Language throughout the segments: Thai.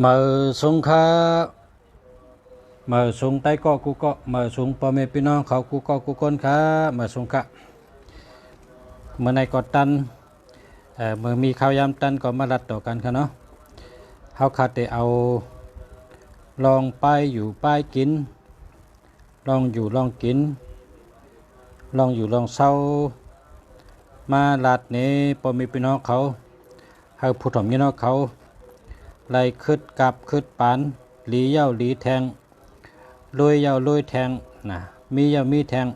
mở xuống khá mở xuống tay cọ cú cọ mở xuốngพ่อแม่พี่น้องเขากูcọกูก้นkhá mở xuống kháเมื่อในกอดตันเมื่อมีข้าวยำตันก็มารัดต่อกันค่ะเนาะเขาขาดแต่เอาลองไปอยู่ไปกินลองอยู่ลองกินลองอยู่ลองเศร้ามาลัดนี้พอมีพี่น้องเขาให้ผู้ถ่อมพี่น้องเขาไล่คืดกับคืดปานหลีเย้าหลีแทงลุยเย้าลุยแทงนะมีเย้ามีแทง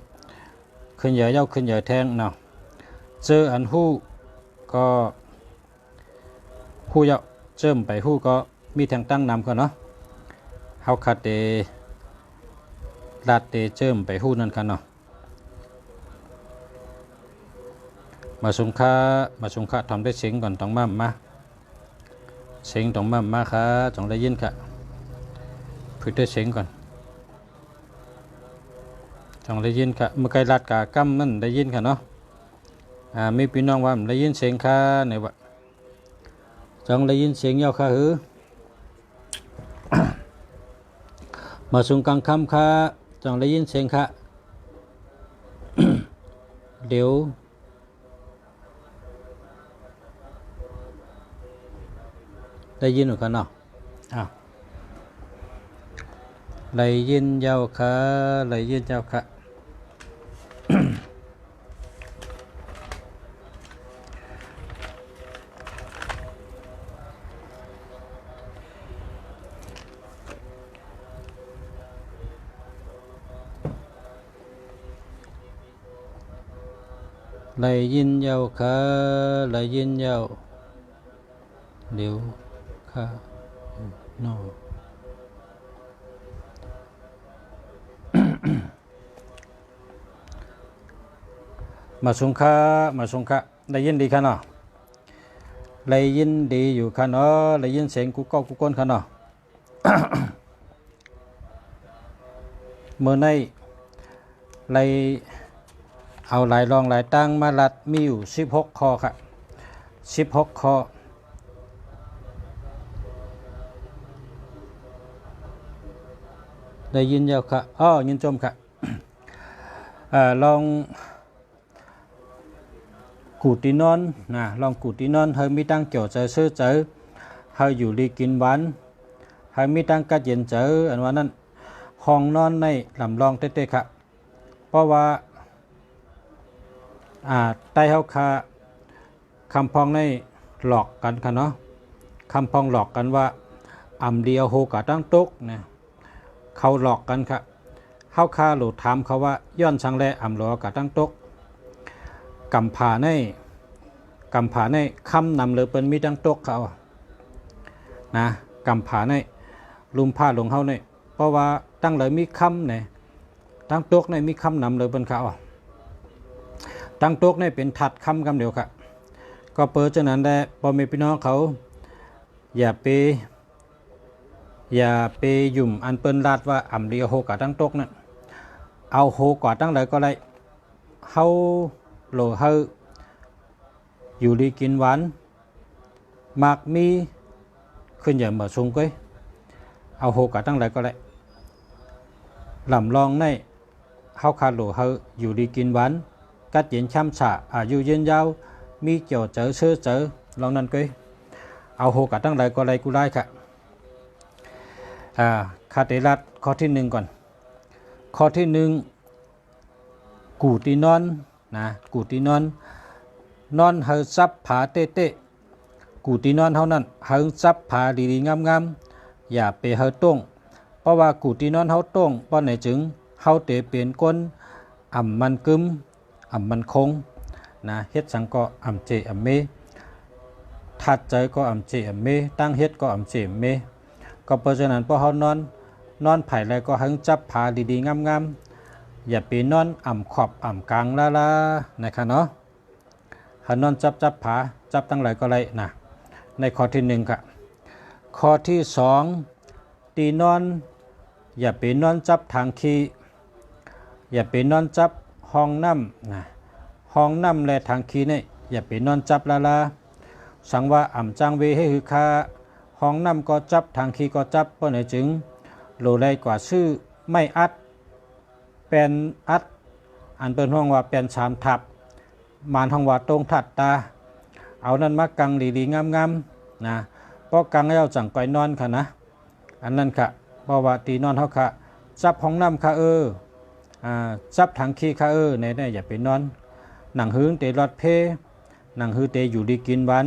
ขึ้นเหยื่อเย้าขึ้นเหยื่อแทงเนาะเจออันหู้ก็หู้เย้าเจิมไปหู้ก็มีแทงตั้งนำกันเนาะเฮาคัดเตลัดเตเจิมไปหู้นั่นกันเนาะมาสงค่าทำได้เสียงก่อนต้องมาเสียงต้องมาค่ะต้องได้ยินค่ะฝึกได้เสียงก่อนต้องได้ยินค่ะเมื่อไกลลัดกากำมันได้ยินค่ะเนาะมีพี่น้องว่าได้ยินเสียงค่ะเนี่ยวะต้องได้ยินเสียงยาวค่ะหือมาสงกลางค่ำค่ะต้องได้ยินเสียงค่ะเดี๋ยวได้ยินหรือกันเนาะได้ยินเจ้าค่ะได้ยินเจ้าค่ะได้ยินเจ้าค่ะได้ยินเจ้าเดี๋ยวค่ะโนมาสงค่าได้ยินดีค่ะเนาะได้ยินดีอยู่ค่ะเนาะได้ยินเสียงกูก้นค่ะเนาะ เมื่อในไล่เอาหลายรองหลายตั้งมาลัดมีอยู่16ข้อค่ะ16ข้อได้ยินเจ้าค่ะยินชมค่ะลองกูตีนอนนะลองกูตีนอนเฮยมีตั้งเกี่ยวใจซื้อเจอเฮยอยู่ดีกินหวานเฮยมีตั้งกัดเย็นเจออันว่านั้นห้องนอนในลำลองเต้ๆค่ะเพราะว่าใต้เฮาคาคำพองในหลอกกันค่ะเนาะคำพองหลอกกันว่าอำเดียวโหกะตั้งตุกนะเขาหลอกกันค่ะเฮาคาหลุดถามเขาว่าย้อนชังแลอำหลอกะตั้งตุกกำผาในคำนำเลยเป็นมีตั้งตุกเขานะกำผาในลุมผ้าลงเฮาในเพราะว่าตั้งเลยมีคำเนี่ยตั้งตุกในมีคำนำเลยเป็นเขาตั้งตุกในเป็นถัดคำเดียวค่ะก็เปิดฉะนั้นได้พอมีพี่น้องเขาอย่าไปยุ่มอันเปิ้นลาดว่าอ่ำเดียวโหกะตั้งตกนั่นเอาโหกว่าตั้งเลยก็ได้เฮาโหลเฮาอยู่ดีกินหวานมากมีขึ้นอย่างมาสูงก้อยเอาโหกะตั้งเลยก็ได้ลำลองในเฮาคาโหลเฮาอยู่ดีกินหวานกัดเย็นช่ำฉะอายุยืนยาวมีเกี่ยวเจอเชื่อเจอลองนั่นก้อยเอาโหกะตั้งเลยก็ได้กูได้ค่ะคาเตลัดข้อที่1ก่อนข้อที่1กูตีนอนนะกูตีนอนเฮาซับผาเต้กูตีนอนเท่านั้นเฮาซับผาดีๆงามๆอย่าไปเฮาต้งเพราะว่ากูตีนอนเฮาต้งป้อนไหนจึงเฮาเตเปลี่ยนก้นอ่ำมันกึมอ่ำมันคงนะเฮ็ดสังก็อ่ำเจอ่ำเมทัดใจก็อ่ำเจอ่ำเมตั้งเฮ็ดก็อ่ำเจเมก็เพราะฉะนั้นพอเขานอนไผ่แล้วก็หังจับผาดีๆงามๆอย่าไปนอนอ่ำขอบอ่ำกลางละนะคะเนาะหันนอนจับผาจับตั้งหลายก็ไรนะในข้อที่1ค่ะข้อที่2ตีนอนอย่าไปนอนจับทางขี้อย่าไปนอนจับห้องน้ำนะห้องน้ำและทางขี้นี่อย่าไปนอนจับละสังว่าอ่ำจังเวให้คือคา ห้องน้ำก็จับทางขี้ก็จับเปิ้นให้จึงโลได้กว่าชื่อไม่อัดเป็นอัดอันเปิ้นห้องว่าเป็นชามทับมานห้องว่าตรงถัดตาเอานั้นมากังดีๆงามๆนะพอกังแล้วจังก้อยนอนค่ะนะอันนั้นค่ะเพราะว่าตีนอนเฮาค่ะจับห้องน้ำค่ะจับทางขี้ค่ะในอย่าไปนอนหนังหื้อเตรอดเพหนังหื้อเตอยู่ดีกินหวาน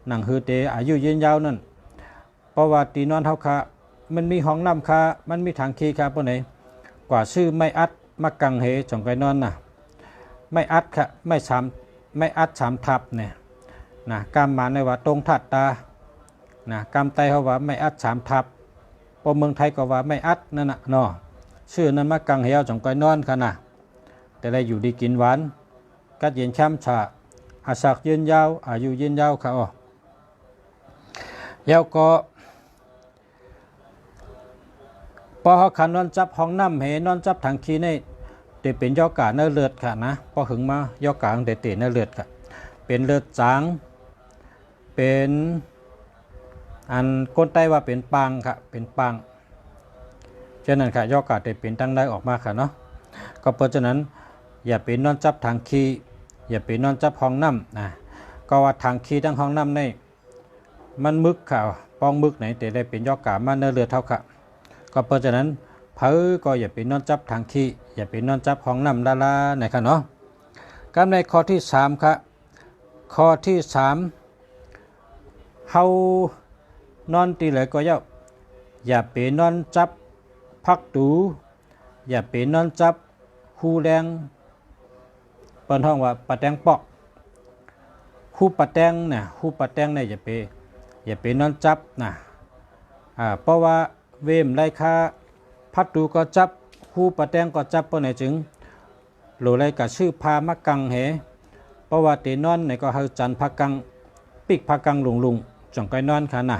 หนังหื้อเตอายุยืนยาวนั่นเพราะว่าตีนอนเฮาค่ะมันมีห้องน้ำค่ะมันมีทางขี้ค่ะปานไหนกว่าชื่อไม่อัดมากังเหจังก้อยนอนน่ะไม่อัดค่ะไม่อัดชามทับเนี่ยนะกามมาในว่าตรงถัดตานะกามไตเขาว่าไม่อัดชามทับพอเมืองไทยก็ว่าไม่อัดนั่นน่ะเนาะชื่อนั้นมากังเหวจังก้อยนอนค่ะนะแต่ได้อยู่ดีกินหวานกัดเย็นช้ำชาอาศักยืนยาวอายุยืนยาวค่ะแล้วก็พอเขาขันนอนจับห้องน้ำเหนอนจับทางขี้ในเตเป็นยอกาเนื้อเลือดค่ะนะพอหึงมายอกาเตเนื้อเลือดค่ะเป็นเลือดจางเป็นอันก้นไตว่าเป็นปางค่ะเป็นปางฉะนั้นค่ะยอกาเตเป็นตั้งได้ออกมาค่ะเนาะก็เพราะฉะนั้นอย่าไปนอนจับทางขี้อย่าไปนอนจับห้องน้ำนะก็ว่าทางขี้ทั้งห้องน้ำในมันมึกค่ะปองมึกไหนแต่ได้เป็นยอกามาเนื้อเลือดเท่าค่ะก็เพราะฉะนั้นเผอก็อย่าไปนอนจับทางขี้อย่าไปนอนจับห้องน้ำดาราไหนค่ะเนาะการในข้อที่3ครับข้อที่3เฮานอนตีเลยก็อย่าไปนอนจับพักตูอย่าไปนอนจับหูแดงเปิ้นห้องว่าปะแตงปอกหูปะแตงเนี่ยหูปะแตงเนี่ยอย่าไปนอนจับนะเพราะว่าเวมไล่ค่าพักตูก็จับหูปะแตงก็จับเปิ้นให้จึงโหลไรกับชื่อพามักกังเหเพราะว่าเตนอนในก็เฮาจันพักกังปิกพักกังลุงจังก้อยนอนค่ะนะ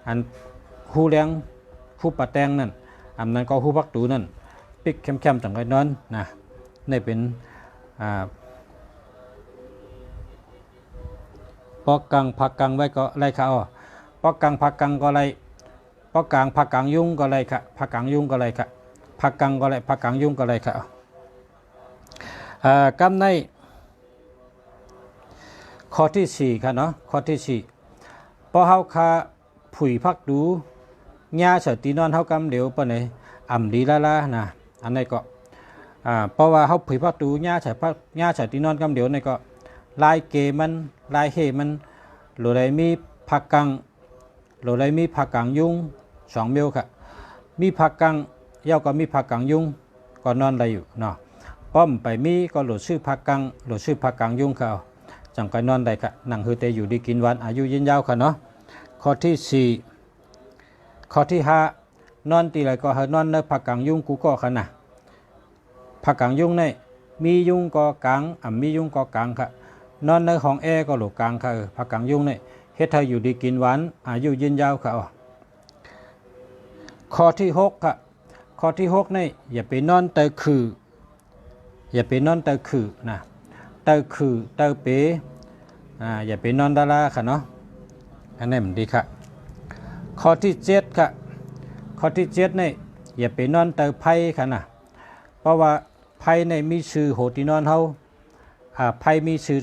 อันหูแดงหูปะแตงนั่นอันนั้นก็หูพักตูนั่นปิกเข้มๆจังก้อยนอนนะนี่เป็นปอกกังพักกังไว้ก็ไรค่ะปอกกังพักกังก็ไรปอกกลางพักกังยุ่งก็ไรค่ะพักกังยุ่งก็ไรค่ะพักกังก็ไรพักกังยุ่งก็ไรค่ะกำในข้อที่4ค่ะเนาะข้อที่4พอเฮาคาผุยพักดูหญ้าเฉตีนอนเฮากำเดี๋ยวปะไหนอ่ำดีละนะอันนี้ก็เพราะว่าเฮาผุยพักดูหญ้าเฉตีนอนกำเดี๋ยวนี่ก็ลายเกมันลายเฮมันโหลได้มีพักกังโหลได้มีพักกังยุ่ง2เมลค่ะมีพักกังเย้าก็มีพักกังยุ่งก็นอนได้อยู่เนาะป้อมไปมีก็โหลดชื่อพักกังโหลดชื่อพักกังยุ่งเขาจังก็นอนได้ค่ะนั่งคือเตอยู่ดีกินวันอายุยืนยาวค่ะเนาะข้อที่4ข้อที่5นอนตีไรก็เฮานอนเนื้อพักกังยุ่งกูก็ค่ะนะพักกังยุ่งในมียุ่งก็กังมียุ่งก็กังค่ะนอนในห้องแอร์ก็หลูกังค่ะพักกังยุ่งในเฮ็ดให้อยู่ดีกินวันอายุยืนยาวค่ะข้อที่6ค่ะข้อที่6นี่อย่าไปนอนเตอคืออย่าไปนอนเตอคือนะเตอคือเตอเปอย่าไปนอนดาราค่ะเนาะอันนี้มันดีค่ะข้อที่7ค่ะข้อที่7นี่อย่าไปนอนเตอไพ่ค่ะนะเพราะว่าไพ่ในมีชื่อโหตินอนเฮาไพ่มีชื่อ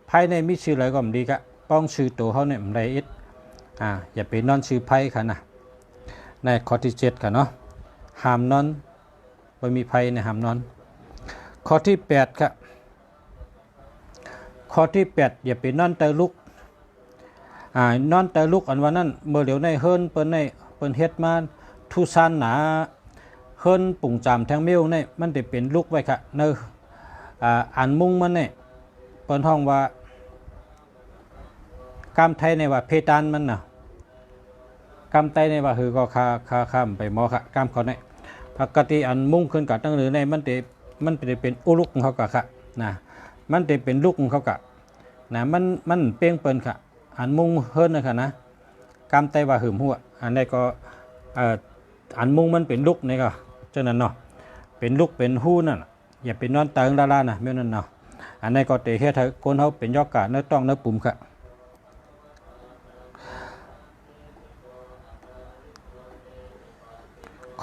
ไพ่ในมีชื่ออะไรก็มันดีค่ะป้องชื่อตัวเฮาเนี่ยมันได้อิดอย่าไปนอนชื่อไพ่ค่ะนะในข้อที่7ค่ะเนาะห้ามนอนบ่มีไพ่ในห้ามนอนข้อที่8ครับข้อที่8อย่าไปนอนเตอลุกนอนเตอลุกอันว่านั้นเมื่อเดี๋ยวในเฮิรนเปิ้นเฮ็ดมาทุซานหนาเฮิรนปุ่งจามแทงเมียวนี่มันได้เป็นลุกไว้ค่ะเนอันมุงมันนี่เปิ้นห้องว่ากามไทยในว่าเพดานมันน่ะกามไตในว่าคือก็ข้ามไปหมอค่ะกามเขาเนี่ยปกติอันมุงขึ้นกับตั้งหรือในมันได้เป็นอุลุกของเขากะค่ะนะมันได้เป็นลุกของเขากะนะมันเป้งเปิ้นค่ะอันมุงเฮิรนนะค่ะนะกามไตว่าหืมหัวอันนี้ก็อันมุงมันเป็นลุกนี่ก็ฉะนั้นเนาะเป็นลุกเป็นหู้นั่นอย่าเป็นนอนเติงดารานะเมื่อนั้นเนาะอันนี้ก็เตะเฮ็ดให้คนเฮาเป็นยอกกะเนื้อต้องเนื้อปุ่มค่ะ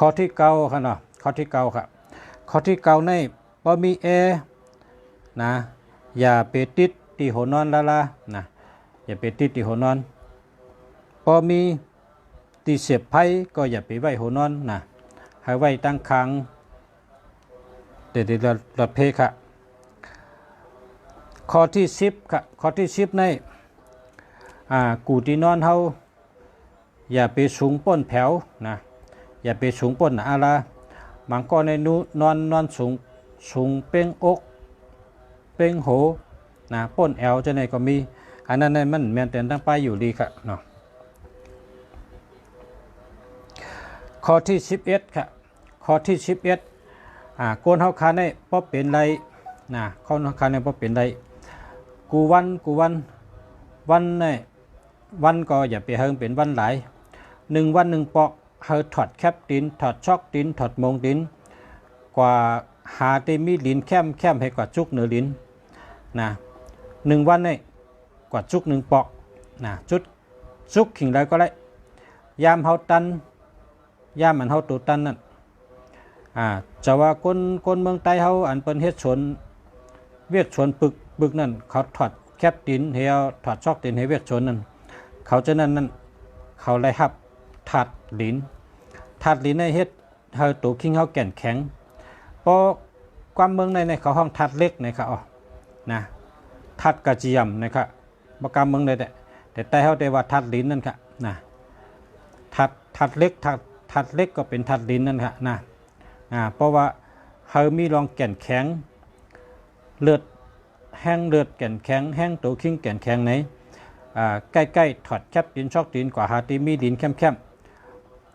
ข้อที่เก้าค่ะเนาะข้อที่เก้าค่ะข้อที่เก้าในบ่มีแอร์นะอย่าไปติดที่หัวนอนละนะอย่าไปติดที่หัวนอนพอมีตีเสียบไพ่ก็อย่าไปไว้หัวนอนนะให้ไว้ตั้งคางเดี๋ยวรถเพค่ะข้อที่10ค่ะข้อที่10ในกูที่นอนเฮาอย่าไปสูงป้นแผวนะอย่าไปสูงป้นอะไรบางก็ในนอนสูงเป้งอกเป้งโหนะป้นแอวจะไหนก็มีอันนั้นมันแม่นแต่ตั้งไปอยู่ดีค่ะเนาะข้อที่11ค่ะข้อที่11โกนเฮาคาในบ่เป็นไรนะเขาเฮาคาในบ่เป็นไรกูวันเนี่ยวันก็อย่าไปเฮิงเป็นวันหลาย1วัน1ปอกเฮาถอดแคปตินถอดช็อกตินถอดมงตินกว่าหาเตมีลิ้นแคมให้กว่าจุกเหนือลิ้นนะ1วันเนี่ยกว่าจุก1ปอกนะจุกขิงใดก็ได้ยามเฮาตันยามมันเฮาตูตันนั่นจะว่าคนเมืองใต้เฮาอันเปิ้นเฮ็ดสวนเวียกสวนปึกนั่นเขาถอดแคปตินเฮาถอดช็อกตินให้เวียกสวนนั่นเขาจะนั่นเขาไล่ฮับถาดลิ้นในเฮ็ดเฮาตูคิงเฮาแก่นแข็งเพราะความเมืองในเขาห้องถาดเล็กนะครับนะถาดกระเจียมนะครับบ่กำเมืองใดแต่ใต้เฮาได้ว่าถาดลิ้นนั่นค่ะนะถาดเล็กถาดเล็กก็เป็นถาดลิ้นนั่นค่ะนะเพราะว่าเฮามีรองแก่นแข็งเลือดแห้งเลือดแก่นแข็งแห้งตัวคิงแก่นแข็งไหนใกล้ๆถอดแคบดินช็อกดินกว่าหาตีมีดินแคม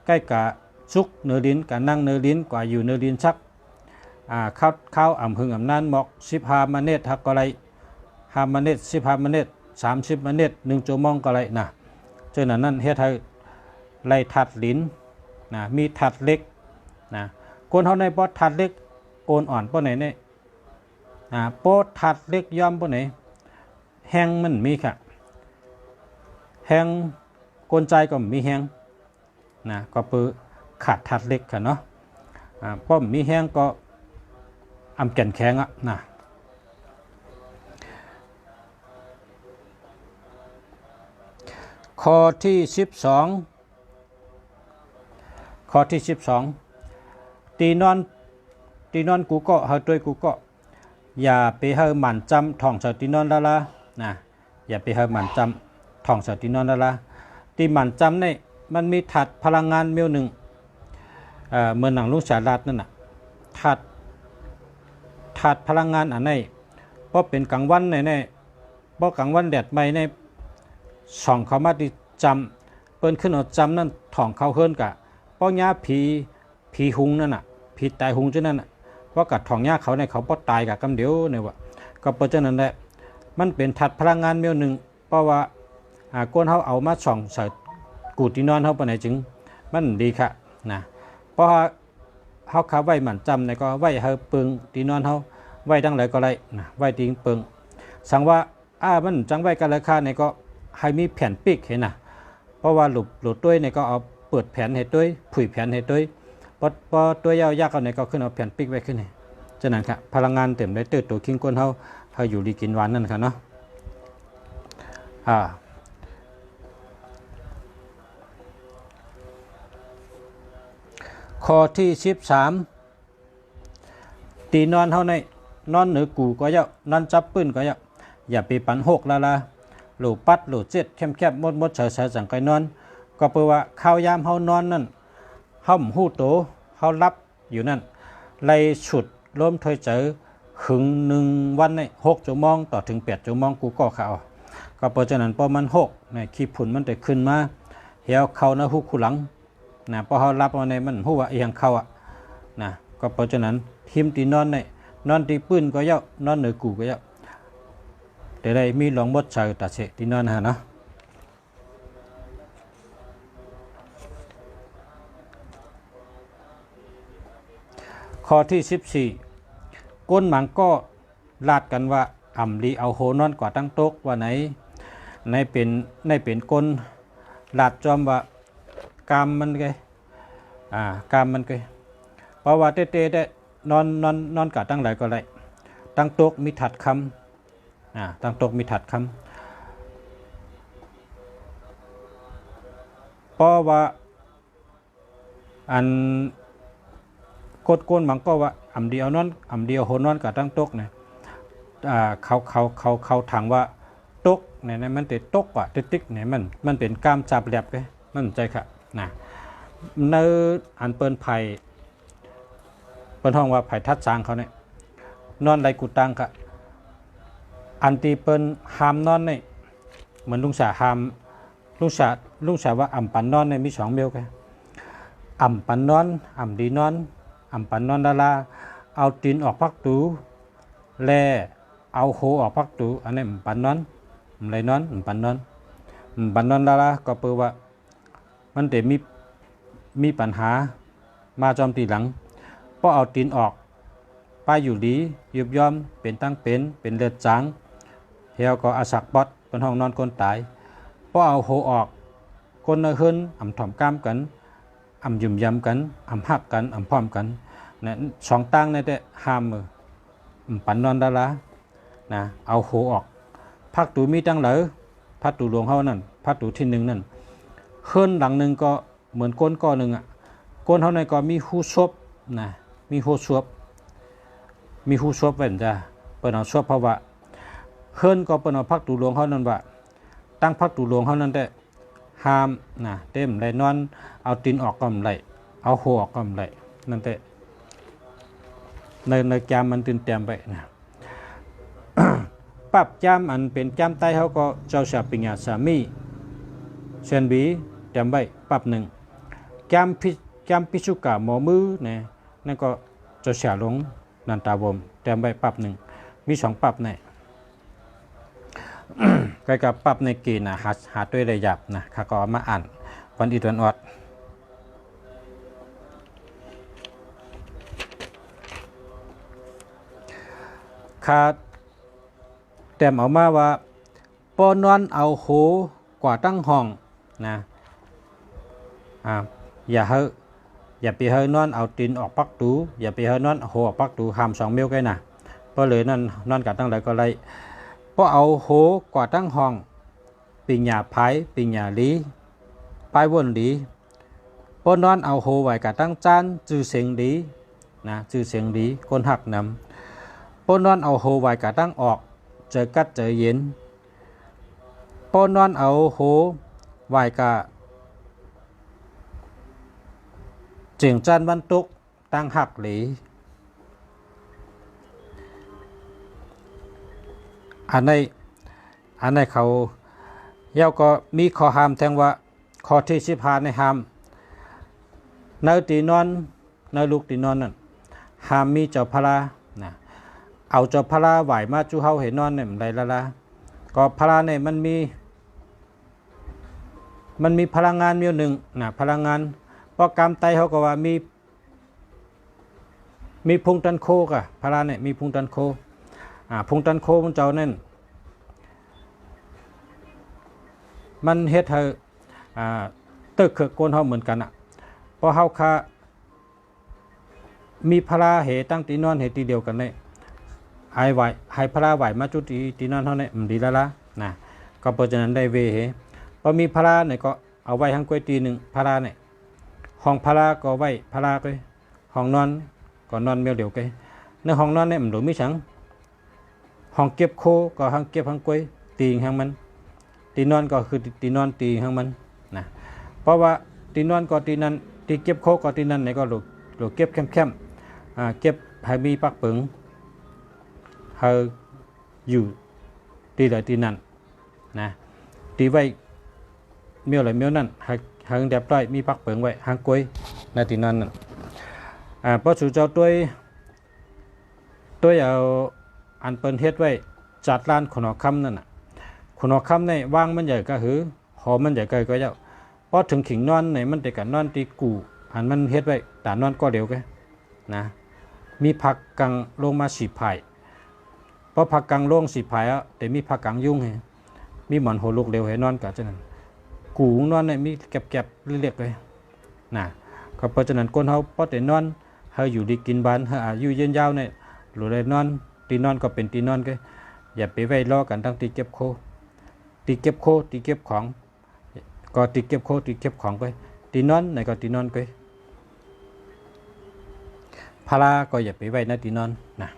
ใกล้กับซุกเนื้อดินกับนั่งเนื้อดินกว่าอยู่เนื้อดินชักข้าวอ่ำหึงอ่ำนานหมอก15มเนตทักก็ไร5มเนต15มเนต30มเนต1ชั่วโมงก็ไรนะเจ้านั้นเฮ็ดให้ไล่ถัดลิ้นนะมีถัดเล็กนะคนเฮาในบ่ถัดเล็กโอนอ่อนป้อไหนเนี่ยโปถัดเล็กย่อมป้อไหนแห้งมันมีค่ะแห้งกลใจก็มีแห้งนะก็เปือขาดถัดเล็กค่ะเนาะป้อมมีแห้งก็อำแก่นแข็งนะข้อที่12ตีนอนกูก็เฮาด้วยกูก็อย่าไปเฮาหมั่นจำท่องสตีนอนละนะอย่าไปเฮาหมั่นจำท่องสตีนอนละตีหมั่นจำเนี่ยมันมีถัดพลังงานเมียวหนึ่งเมื่อหนังลุงสารัดนั่นน่ะถัดพลังงานอันไหนเพราะเป็นกลางวันในเพราะกลางวันแดดไม่ในส่องเขามาที่จำเปิ้นขึ้นเอาจำนั่นท่องเขาเฮิรนกะเพราะย่าผีหุงนั่นน่ะผีตายหุงจังนั่นน่ะว่ากัดท่องย่าเขาในเขาบ่ตายกะกำเดียวเนี่ยว่าก็เพราะฉะนั้นแหละมันเป็นถัดพลังงานเมียวหนึ่งเพราะว่าก้นเฮาเอามาส่องใส่กูที่นอนเฮาปานไหนจึงมันดีค่ะนะเพราะเฮาขาไว้หมั่นจำในก็ไว้เฮาปึงที่นอนเฮาไว้ดังไหนก็ได้นะไว้ทิ้งปึงสังว่ามันจังไว้กันราคาในก็ให้มีแผ่นปิกเห็นนะเพราะว่าหลุดด้วยในก็เอาเปิดแผ่นให้ด้วยผุยแผ่นให้ด้วยพอตัวยาวๆเอาในก็ขึ้นเอาแผ่นปิกไว้ขึ้นนี่ฉะนั้นครับพลังงานเต็มได้เติบโตคิงก้นเฮาอยู่ดีกินหวานนั่นค่ะเนาะข้อที่13ตีนอนเฮาในนอนเหนือกูก็นอนจับปืนก็อย่าไปปัน6ละหลูปัดหลูเจ็ดแคบมดเฉยจังไกนอนก็เปว่าข้าวยามเฮานอนนั่นเฮาหู้โตเฮารับอยู่นั่นไล่ฉุดล้มถอยเจอหึง1วันใน6ชั่วโมงต่อถึง8ชั่วโมงกูก็เข้าก็เพราะฉะนั้นพอมัน6ในขี้ผุ่นมันได้ขึ้นมาเหี่ยวเข้านะฮู้คู่หลังนะพอเฮารับมาในมันฮู้ว่าอีหยังเข้านะก็เพราะฉะนั้นทิมตีนอนในนอนตีปืนก็นอนเหนือกูก็แต่ได้มีหลงมดเฉยตัดเสตีนอนฮะเนาะข้อที่14ก้นหมังก็ลาดกันว่าอ่ำลีเอาโหนอนกว่าตั้งโต๊ะว่าไหนในเป็นก้นลาดจอมว่ากามมันไง กามมันก็เพราะว่าเต้ๆได้นอนกะตั้งหลายก็ได้ตั้งตกมีถัดคำตั้งตกมีถัดคำเพราะว่าอันกดโกนมันก็ว่าอำเดียวนอนอำเดียวโหนอนกะตั้งตกเนี่ยเขาถามว่าตกเนี่ยมันติดตกว่ะติ๊กเนี่ยมันเป็นกล้ามจับแหลบไงมันใจค่ะนะในอันเปิ้นไผ่เปิ้นห้องว่าไผ่ทัดสางเขาเนี่ยนอนไรกูตังค่ะอันตีเปิ้นหามนอนเนี่ยเหมือนลุงสาหามลุงสาว่าอ่ำปันนอนเนี่ยมี2 เมลกันอ่ำปันนอนอ่ำดีนอนอ่ำปันนอนดาราเอาตีนออกพักตูแลเอาโคออกพักตูอันนี้ปันนอนไรนอนปันนอนดาราก็เปิดว่ามันแต่มีปัญหามาจอมตีหลังเพราะเอาตีนออกป้ายอยู่ดียุบย่อมเป็นตั้งเป็นเลือดจางเฮียก็อาศักบอดเป็นห้องนอนคนตายเพราะเอาโคออกคนเฮิรนอ่ำถ่อมกล้ามกันอ่ำยุ่มยำกันอ่ำหักกันอ่ำพร้อมกันเนี่ย2 ตั้งในแต่ห้ามมือปันนอนดารานะเอาโคออกพักตูมีตั้งเหลอพักตูหลวงเขานั่นพักตูที่1นั่นเฮิรนหลังหนึ่งก็เหมือนก้นก้อนหนึ่งก้นเขาในก็มีหูซบนะมีหูซบเป็นจ้ะเปิดเอาซบเพราะว่าเฮิรนก็เปิดเอาพักตูหลวงเขานั่นว่าตั้งพักตูหลวงเขานั่นแต่ห้ามนะเต็มไรนอนเอาตีนออกก็ไม่ไรเอาโคออกก็ไม่ไรนั่นแต่ในจามมันตื่นเต้นไปนะ ปรับจามอันเป็นจามใต้เขาก็เจ้าชาปิญญาสามีเชนบีเต็มไปปรับ1จามพิสุกะหมอมือเนี่ยนั่นก็เจ้าชาหลงนันตาวมเต็มไปปรับ1มี2ปรับเนี่ย ใกล้กับปรับในเกณฑ์นะหาด้วยระยับนะข้าก็มาอ่านวันอีวันอดข้าแต้มเอามาว่าปอนอนเอาโหกว่าตั้งห้องนะอย่าไปเฮนอนเอาตีนออกปักตูอย่าไปเฮนอนโหออกปักตูหาม2 เมลกันนะเพราะเลยนั่นนอนกับตั้งหลายก็เลยเพราะเอาโหกว่าตั้งห้องปิญญาไผ่ปิญญาลีปลายวนดีปนอนเอาโหไว้กับตั้งจานจื้อเสียงดีนะจื้อเสียงดีคนหักนำปนอนเอาโหไว้กับตั้งออกเจอกัดเจอเย็นปนอนเอาโหไว้กับเจียงจานบรรทุกตั้งหักหลีอันในเขาเย้าก็มีข้อห้ามแทงว่าข้อที่15ในห้ามในตีนอนในลูกตีนอนนั่นห้ามมีเจ้าพระนะเอาเจ้าพระไหวมาจูเฮาเห็นนอนเนี่ยไรละก็พระเนี่ยมันมีพลังงานมีหนึ่งนะพลังงานเพราะกรรมไตเขาก็ว่ามีพุงตันโคกะพระเนี่ยมีพุงตันโคพุงตันโคมันเจ้านั่นมันเฮ็ดให้ตึกเขือโกนเฮาเหมือนกันเพราะเฮาค่ะมีพระเหตั้งตีนอนเหตีเดียวกันเนี่ยให้พระไหวมาจุตีนอนเฮาเนี่ยมันดีแล้วล่ะนะก็เพราะฉะนั้นได้เวเหพอมีพระเนี่ยก็เอาไว้ทั้งกล้วยตี1พระเนี่ยห้องพระก็ไว้พระก็ห้องนอนก็นอนเมียวเดียวกันในห้องนอนเนี่ยมันหลงมิฉังห้องเก็บโคก็ห้องเก็บห้องกล้วยตีห้องมันตีนอนก็คือตีนอนตีห้องมันนะเพราะว่าตีนอนก็ตีนั้นตีเก็บโคก็ตีนั้นไหนก็หลุดเก็บเข้มเก็บให้มีปักปึงให้อยู่ตีใดตีนั้นนะตีไว้เมียวไหลเมียวนั่นหางเดียบร้อยมีปักเปิงไว้หางกล้วยในตีนั่นเพราะสู่เจ้าตัวเอาอันเปิ้นเฮ็ดไว้จัดร้านขนมคำนั่นขนมคำในว่างมันใหญ่ก็หือหอมมันใหญ่ก็เจ้าเพราะถึงขิงนอนในมันแต่กันนอนตีกูอันมันเฮ็ดไว้แต่นอนก็เร็วกันนะมีผักกังลงมาสีไผ่เพราะผักกังลงสีไผ่แต่มีผักกังยุ่งไงมีหมอนหัวลูกเร็วให้นอนกับเจ้านั้นกูนอนเนี่ยมีแก็บเรียกเลยนะก็ ก็เพราะฉะนั้นคนเฮาพอแต่นอนเฮาอยู่ดีกินบานเฮาอายุยืนยาวเนี่ยหรือได้นอนตีนอนก็เป็นตีนอนก็อย่าไปไว้รอกันตั้งตีเก็บโคตีเก็บโคตีเก็บของก็ตีเก็บโคตีเก็บของไปตีนอนไหนก็ตีนอนไปพาราก็อย่าไปไว้ในตีนอนนะ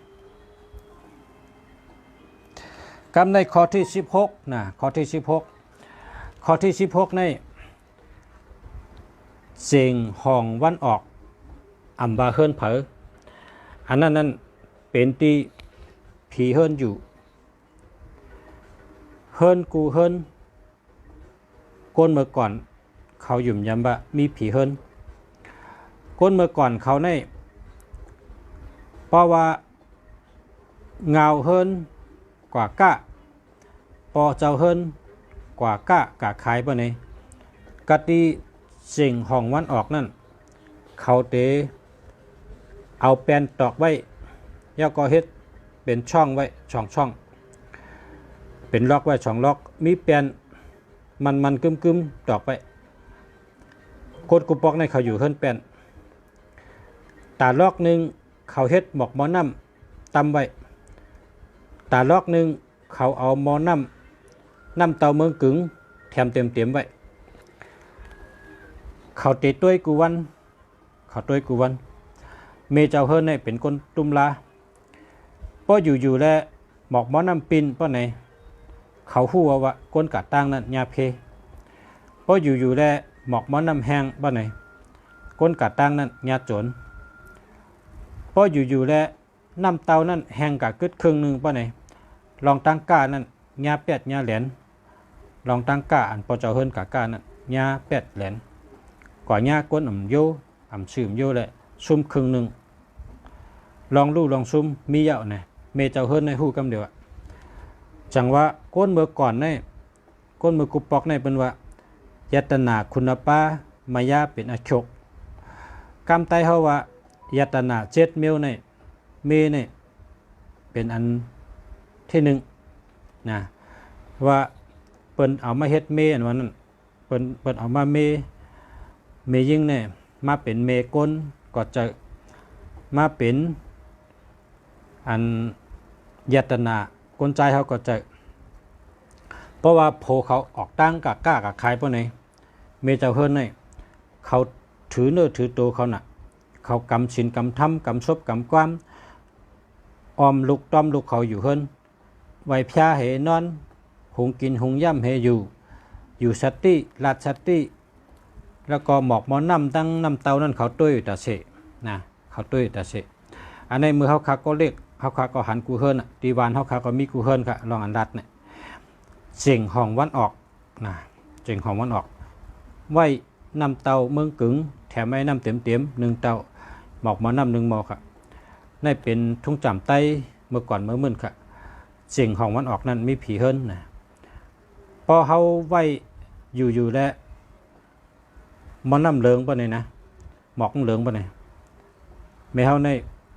กำในข้อที่16นะข้อที่16ข้อที่16ในเสียงห้องวันออกอำว่าเฮิรนเผออันนั้นเป็นที่ผีเฮิรนอยู่เฮิรนกูเฮิรนก้นเมื่อก่อนเขาหยุ่มยำว่ามีผีเฮิรนก้นเมื่อก่อนเขาในเพราะว่าเงาเฮิรนกว่ากะปอเจ้าเฮิรนกว่ากะกะขายบ่เนี่ยกะตีสิ่งห้องวันออกนั่นเขาเตเอาแปนตอกไว้แล้วก็เฮ็ดเป็นช่องไว้ช่องเป็นล็อกไว้ช่องล็อกมีแปนมันกึมตอกไว้โคตรกูปอกในเขาอยู่เฮิรนแปนตาล็อกนึงเขาเฮ็ดหมอกหมอน้ำตำไว้ตาล็อกนึงเขาเอาหมอน้ำเตาเมืองกึ๋งแถมเต็มไว้เขาเตะต้วยกูวันเมเจ้าเฮิรนเนี่ยเป็นคนตุ้มลาเพราะอยู่ๆแล้วหมอกหมอน้ำปินเพราะไหนเขาฮู้ว่าก้นกะตั้งนั้นยาเพเพราะอยู่ๆแล้วหมอกหมอน้ำแห้งเพราะไหนก้นกะตั้งนั้นยาโจรเพราะอยู่ๆแล้วน้ำเตานั้นแห้งกะกึดครึ่งนึงเพราะไหนลองตั้งก้านั้นยาเป็ดยาแหลนลองตั้งก้าอันพอเจ้าเฮิรนกะก้านั้นยาเป็ดแหลนกว่ายาก้นโยชื่มโยแหละซุ่มครึ่งนึงลองลู่ลองซุ่มมีเยอะเนี่ยเมเจ้าเฮิรนในหู้กำเดียวจังว่าก้นเมื่อก่อนในก้นเมื่อกุปอกในเป็นว่ายัตนาคุณป้ามายาเป็นอโชกกำไตเฮาว่ายัตนาเจ็ดเมลในเมในเป็นอันที่หนึ่งนะว่าเปิ้นเอามาเฮ็ดเมอันวันนั้นเปิ้นเอามาเมยิ่งเนี่ยมาเป็นเมก้นก็จะมาเป็นอันยัตนาคนใจเขาก็จะเพราะว่าโพเขาออกตั้งกะก้ากับใครพวกนี้เมเจ้าเฮิรนเนี่ยเขาถือเนื้อถือตัวเขาน่ะเขากำศีลกำธรรมกำศพกำความออมลูกต้อมลูกเขาอยู่เฮิรนไว้พยาเหนอนหุงกินหุงย่ำเหอยู่สติราชสติแล้วก็หมอกหมอน้ำตั้งน้ำเตานั่นเขาตุ้ยตาเสนะเขาตุ้ยตาเสอันในมือเขาคักก็เล็กเขาคักก็หันกูเฮิรนตีวานเขาคักก็มีกูเฮิรนค่ะลองอันรัดเนี่ยเสียงห้องวันออกนะเสียงห้องวันออกไว้น้ำเตาเมืองกึ๋งแถมไว้น้ำเต็มหนึ่งเตาหมอกหมอน้ำหนึ่งหมอกค่ะนี่เป็นทุ่งจำไตเมื่อก่อนเมื่อมื่นค่ะเสียงห้องวันออกนั้นมีผีเฮิรนนะพอเขาไว้อยู่แล้วหมอน้ำเหลืองป่ะเนี่ยนะหมอกเหลืองป่ะเนี่ยไม่เขาใน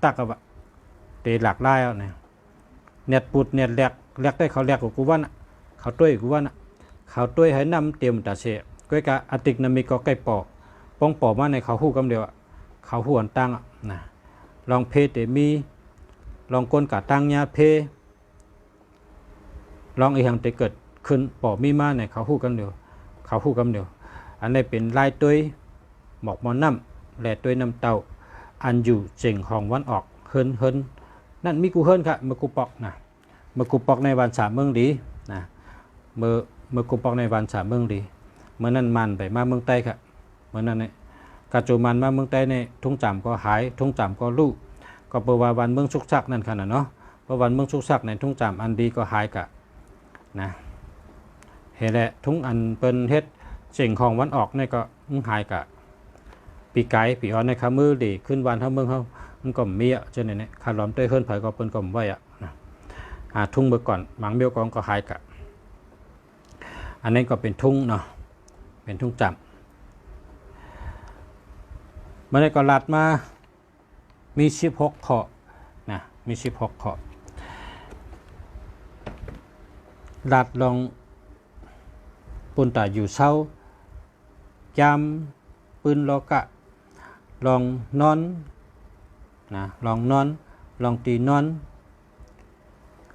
ตักกับเตะหลักไล่เอาเนี่ยเน็ตปุดเน็ตแหลกได้เขาแหลกกับกูว่าน่ะเขาตุ้ยกูว่าน่ะเขาตุ้ยให้นำเตรียมตาเสะก้อยกะอติกนมีก็ใกล้ปอป้องปอมาในเขาหู้กำเดียวเขาหู้อันตั้งนะลองเพเตมีลองก้นกะตั้งยาเพลองอีหังเตเกิดขึ้นปอมีมาในเขาหู้กำเดียวอันนี้เป็นลายตุ้ยหมอกมอน้ำแหล่ตุ้ยน้ำเตาอันอยู่เจ๋งห้องวันออกเฮิรนนั่นมีกูเฮิรนค่ะเมื่อกูปอกนะเมื่อกูปอกในวันสามเมืองดีนะเมื่อกูปอกในวันสามเมืองดีเมื่อนั้นมันไปมาเมืองใต้ค่ะเมื่อนั้นเนี่ยกาจูมันมาเมืองใต้เนี่ยทุ่งจำก็หายทุ่งจำก็ลู่ก็เปิดว่าวันเมืองสุกซักนั่นขนาดเนาะเพราะวันเมืองสุกซักในทุ่งจำอันดีก็หายกะนะเห็นแหละทุ่งอันเปิ้นเฮ็ดเจ๋งของวันออกเนี่ยก็หายกะปีไก่ปีอ่อนในขามือดีขึ้นวันเท่าเมืองเขามันก็มีอ่ะจนเนี่ยขาล้อมเต้ยเฮิรนเผยก็เปิ้นก็ไว้อ่ะนะทุ่งเมื่อก่อนหมังเบี้ยวกองก็หายกะอันนี้ก็เป็นทุ่งเนาะเป็นทุ่งจำเมื่อไรก็ลัดมามี16ข้อนะมี16ข้อลัดลองปุ่นตาอยู่เศร้ายามปืนโลกะ ลองนอนนะลองนอนลองตีนอน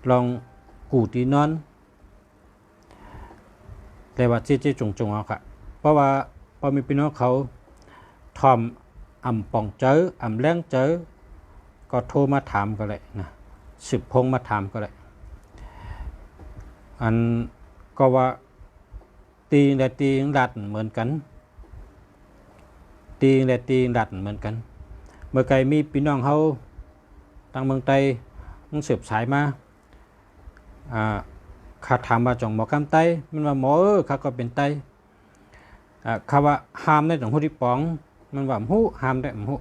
ลองกูตีนอนแต่ว่าเจ๊จงเอาค่ะเพราะว่าพอมีพี่น้องเขาทอมอ่ำป่องเจออ่ำแรงเจอก็โทรมาถามก็เลยนะสืบพงมาถามก็เลยอันก็ว่าตีและตีรัดเหมือนกันตีและตีรัดเหมือนกันเมื่อไกลมีพี่น้องเขาตั้งเมืองไต้มึงสืบสายมาข้าถามว่าจ่องหมอกำไต้มันว่าหมอข้าก็เป็นไต้ข้าว่าห้ามได้จ่องหูที่ป๋องมันว่าหูห้ามได้หู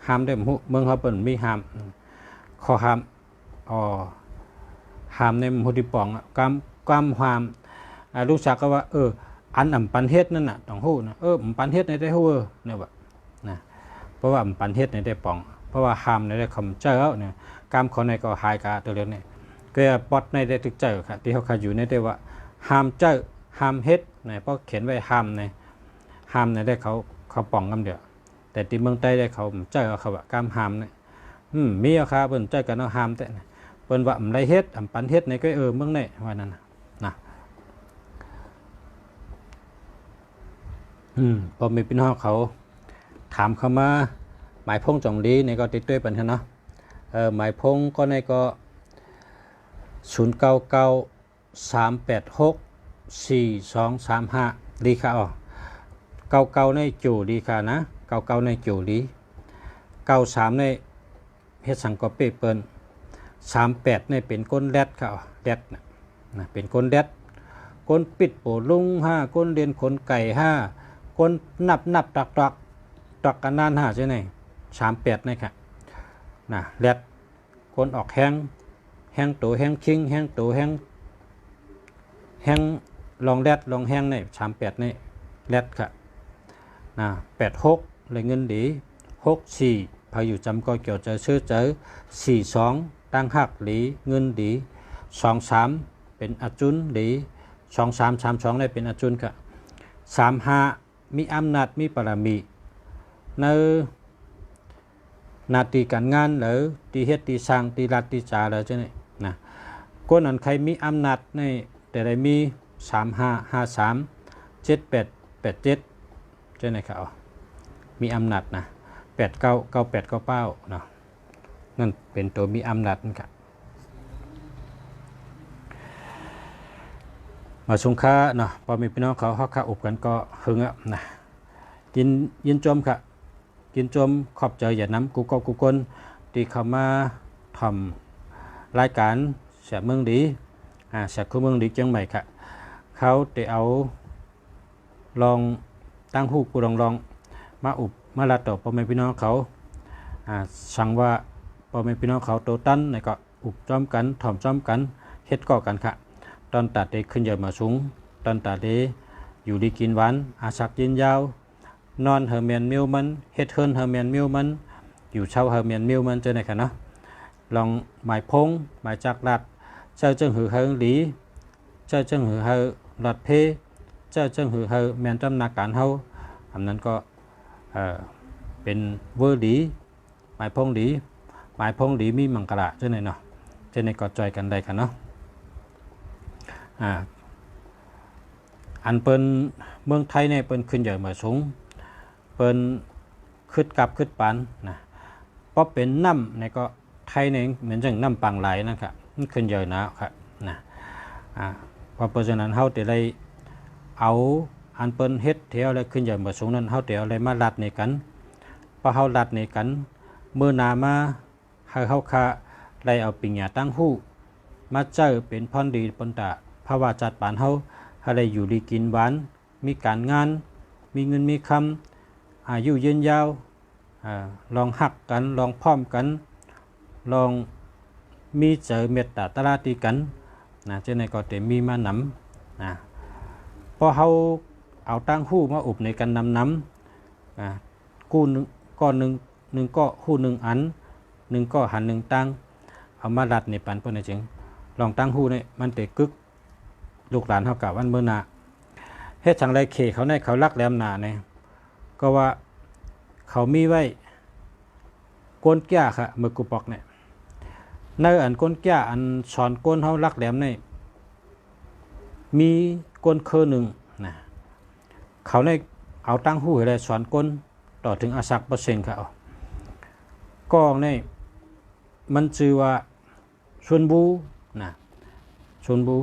ห้ามได้หูเมืองเขาเปิดมีห้ามข้อห้ามห้ามในหูที่ป๋องกำห้ามลูกสาวก็ว่าอันปันเฮ็ดนั่นน่ะต้องหูนะปันเฮ็ดในได้หูเนี่ยแบบนะเพราะว่าปันเฮ็ดในได้ป๋องเพราะว่าห้ามในได้คำเจ้าเนี่ยกำคนในก็หายกาตัวเดียวเนี่ยก็ปอดในได้ถึกเจอค่ะที่เขาอยู่ในได้ว่าห้ามเจ้าห้ามเฮ็ดเนี่ยเพราะเขียนไว้ห้ามในได้เขาป่องกำเดียวแต่ที่เมืองใต้ได้เขาเจ้าเขาว่ากำห้ามเนี่ยมีอะครับเปิ้นเจ้ากันเอาห้ามแต่เปิ้นว่าไรเฮ็ดปันเฮ็ดในก็เมืองในว่านั่นนะพอมีพี่น้องเขาถามเข้ามาหมายพงจองลีในก็ติดด้วยปัญหาเนาะหมายพงก็ในก็0993864235ดีค่ะเก่าในจูดีค่ะนะเก่าในจูดี93ในเฮ็ดสังกอเปเปิ้น38ในเป็นก้นแรดค่ะแรดนะเป็นก้นแรดก้นปิดโปลุง5ก้นเรียนขนไก่5ก้นนับตักกันนาน5ใช่ไหม38นี่ค่ะนะแรดก้นออกแห้งตัวแห้งคิงแห้งตัวแห้งลองแรดลองแห้งนี่38นี่แรดค่ะนะ86เลยเงินดี64พาอยู่จำก็เกี่ยวจะชื่อเจอ42ตั้งหักหลีเงินดี23เป็นอจุนหลี2332ได้เป็นอจุนค่ะ35มีอำนาจมีปรมีในนาทีการงานหรือตีเฮ็ดตีสร้างตีรัดตีจ่าเลยใช่ไหมนะคนนั้นใครมีอำนาจในแต่ได้มี35537887ใช่ไหมครับมีอำนาจนะ899899เนาะนั่นเป็นตัวมีอำนาจนะครับมาสงค้าเนาะพอมีพี่น้องเขาข้าอบกันก็หึงอ่ะนะยินจมค่ะยินจมขอบใจอย่าน้ำกูคนที่เข้ามาทำรายการเสียเมืองดีเสียคู่เมืองดีเชียงใหม่ค่ะเขาได้เอาลองตั้งหูกูลองมาอุบมาลาต่อพอมีพี่น้องเขาสั่งว่าพอมีพี่น้องเขาโตตันในก็อุบจอมกันถ่อมจอมกันเฮ็ดก่อกันค่ะตอนตัดเด็กขึ้นใหญ่มาสูงตอนตัดเด็กอยู่ดีกินหวานอาศักยินยาวนอนเฮอร์เมียนมิวมันเฮ็ดเฮิร์นเฮอร์เมียนมิวมันอยู่เช่าเฮอร์เมียนมิวมันเจอไหนค่ะเนาะลองหมายพงหมายจักรัดเจ้าจึงหือเฮอร์หลีเจ้าจึงหือเฮอร์หลอดเพเจ้าจึงหือเฮอร์แมนจำนาการเฮาอันนั้นก็เป็นเวอร์ดีหมายพงดีมีมังกรเจอไหนเนาะเจอไหนก็จอยกันได้ค่ะเนาะอันเปิ้นเมืองไทยเนี่ยเปิ้นขึ้นใหญ่มาสูงเปิ้นขึ้นกับขึ้นปานนะเพราะเป็นน้ำในก็ไทยเนี่ยเหมือนจังน้ำปังไหลนะครับมันขึ้นใหญ่นะครับนะเพราะฉะนั้นเฮาจะได้เอาอันเปิ้นเฮ็ดเที่ยวอะไรขึ้นใหญ่มาสูงนั้นเฮาจะเอาอะไรมาลัดในกันพอเฮาลัดในกันเมื่อนามาให้เฮาค่ะได้เอาปิญญาตั้งหู้มาเจอเป็นพรดีปนตะภาวะจัดปานเฮาอะไรอยู่ดีกินหวานมีการงานมีเงินมีคำอายุยืนยาวลองหักกันลองพร้อมกันลองมีเจอเมตตาตราตีกันนะเจ้าในก็เต็มมีมานำนะพอเขาเอาตั้งหู้มาอุบในกันนำกู้ก้อนหนึ่งก็หู้หนึ่งอันหนึ่งก็หันหนึ่งตั้งเอามาดัดในปันเพื่อนจึงลองตั้งหู้เนี่ยมันเตะกึกลูกหลานเขากับวันเมื่อนาเฮ็ดทางไรเขเขาในเขารักแหลมนาเนี่ยก็ว่า เขามีไว้ก้นแก่ค่ะมือกูปอกเนี่ยในอันก้นแก่อันสอนก้นเฮาลักแหลมเนี่ยมีก้นเคอหนึ่งนะเขาในเอาตั้งหูอะไรสอนก้นต่อถึงอาศักเปอร์เซ็นต์เขาก็เนี่ยมันชื่อว่าชวนบูนะชวนบู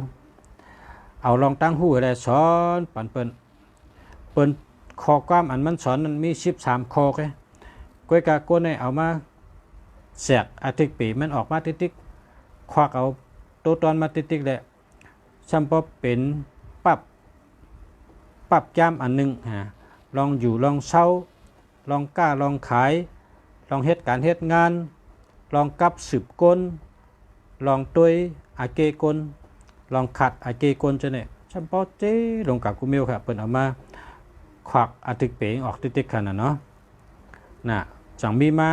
เอาลองตั้งหูอะไรสอนปันเปิ้นคอความอันมันสอนมันมี13คอแค่ก้อยกาก้นเนี่ยเอามาแสกอาทิตย์ปีมันออกมาติ๊กควักเอาตัวตอนมาติ๊กแหละซัมปอเป็นปรับย้ำอันหนึ่งลองอยู่ลองเศร้าลองกล้าลองขายลองเฮ็ดการเฮ็ดงานลองกับสืบก้นลองตัวอาเกกลลองขัดอาเกกลจะเนี่ยซัมปอเจลงกับกูมิวค่ะเปิดเอามาควักอาทิตย์ปีออกติ๊กขนาดเนาะน่ะจังมีมา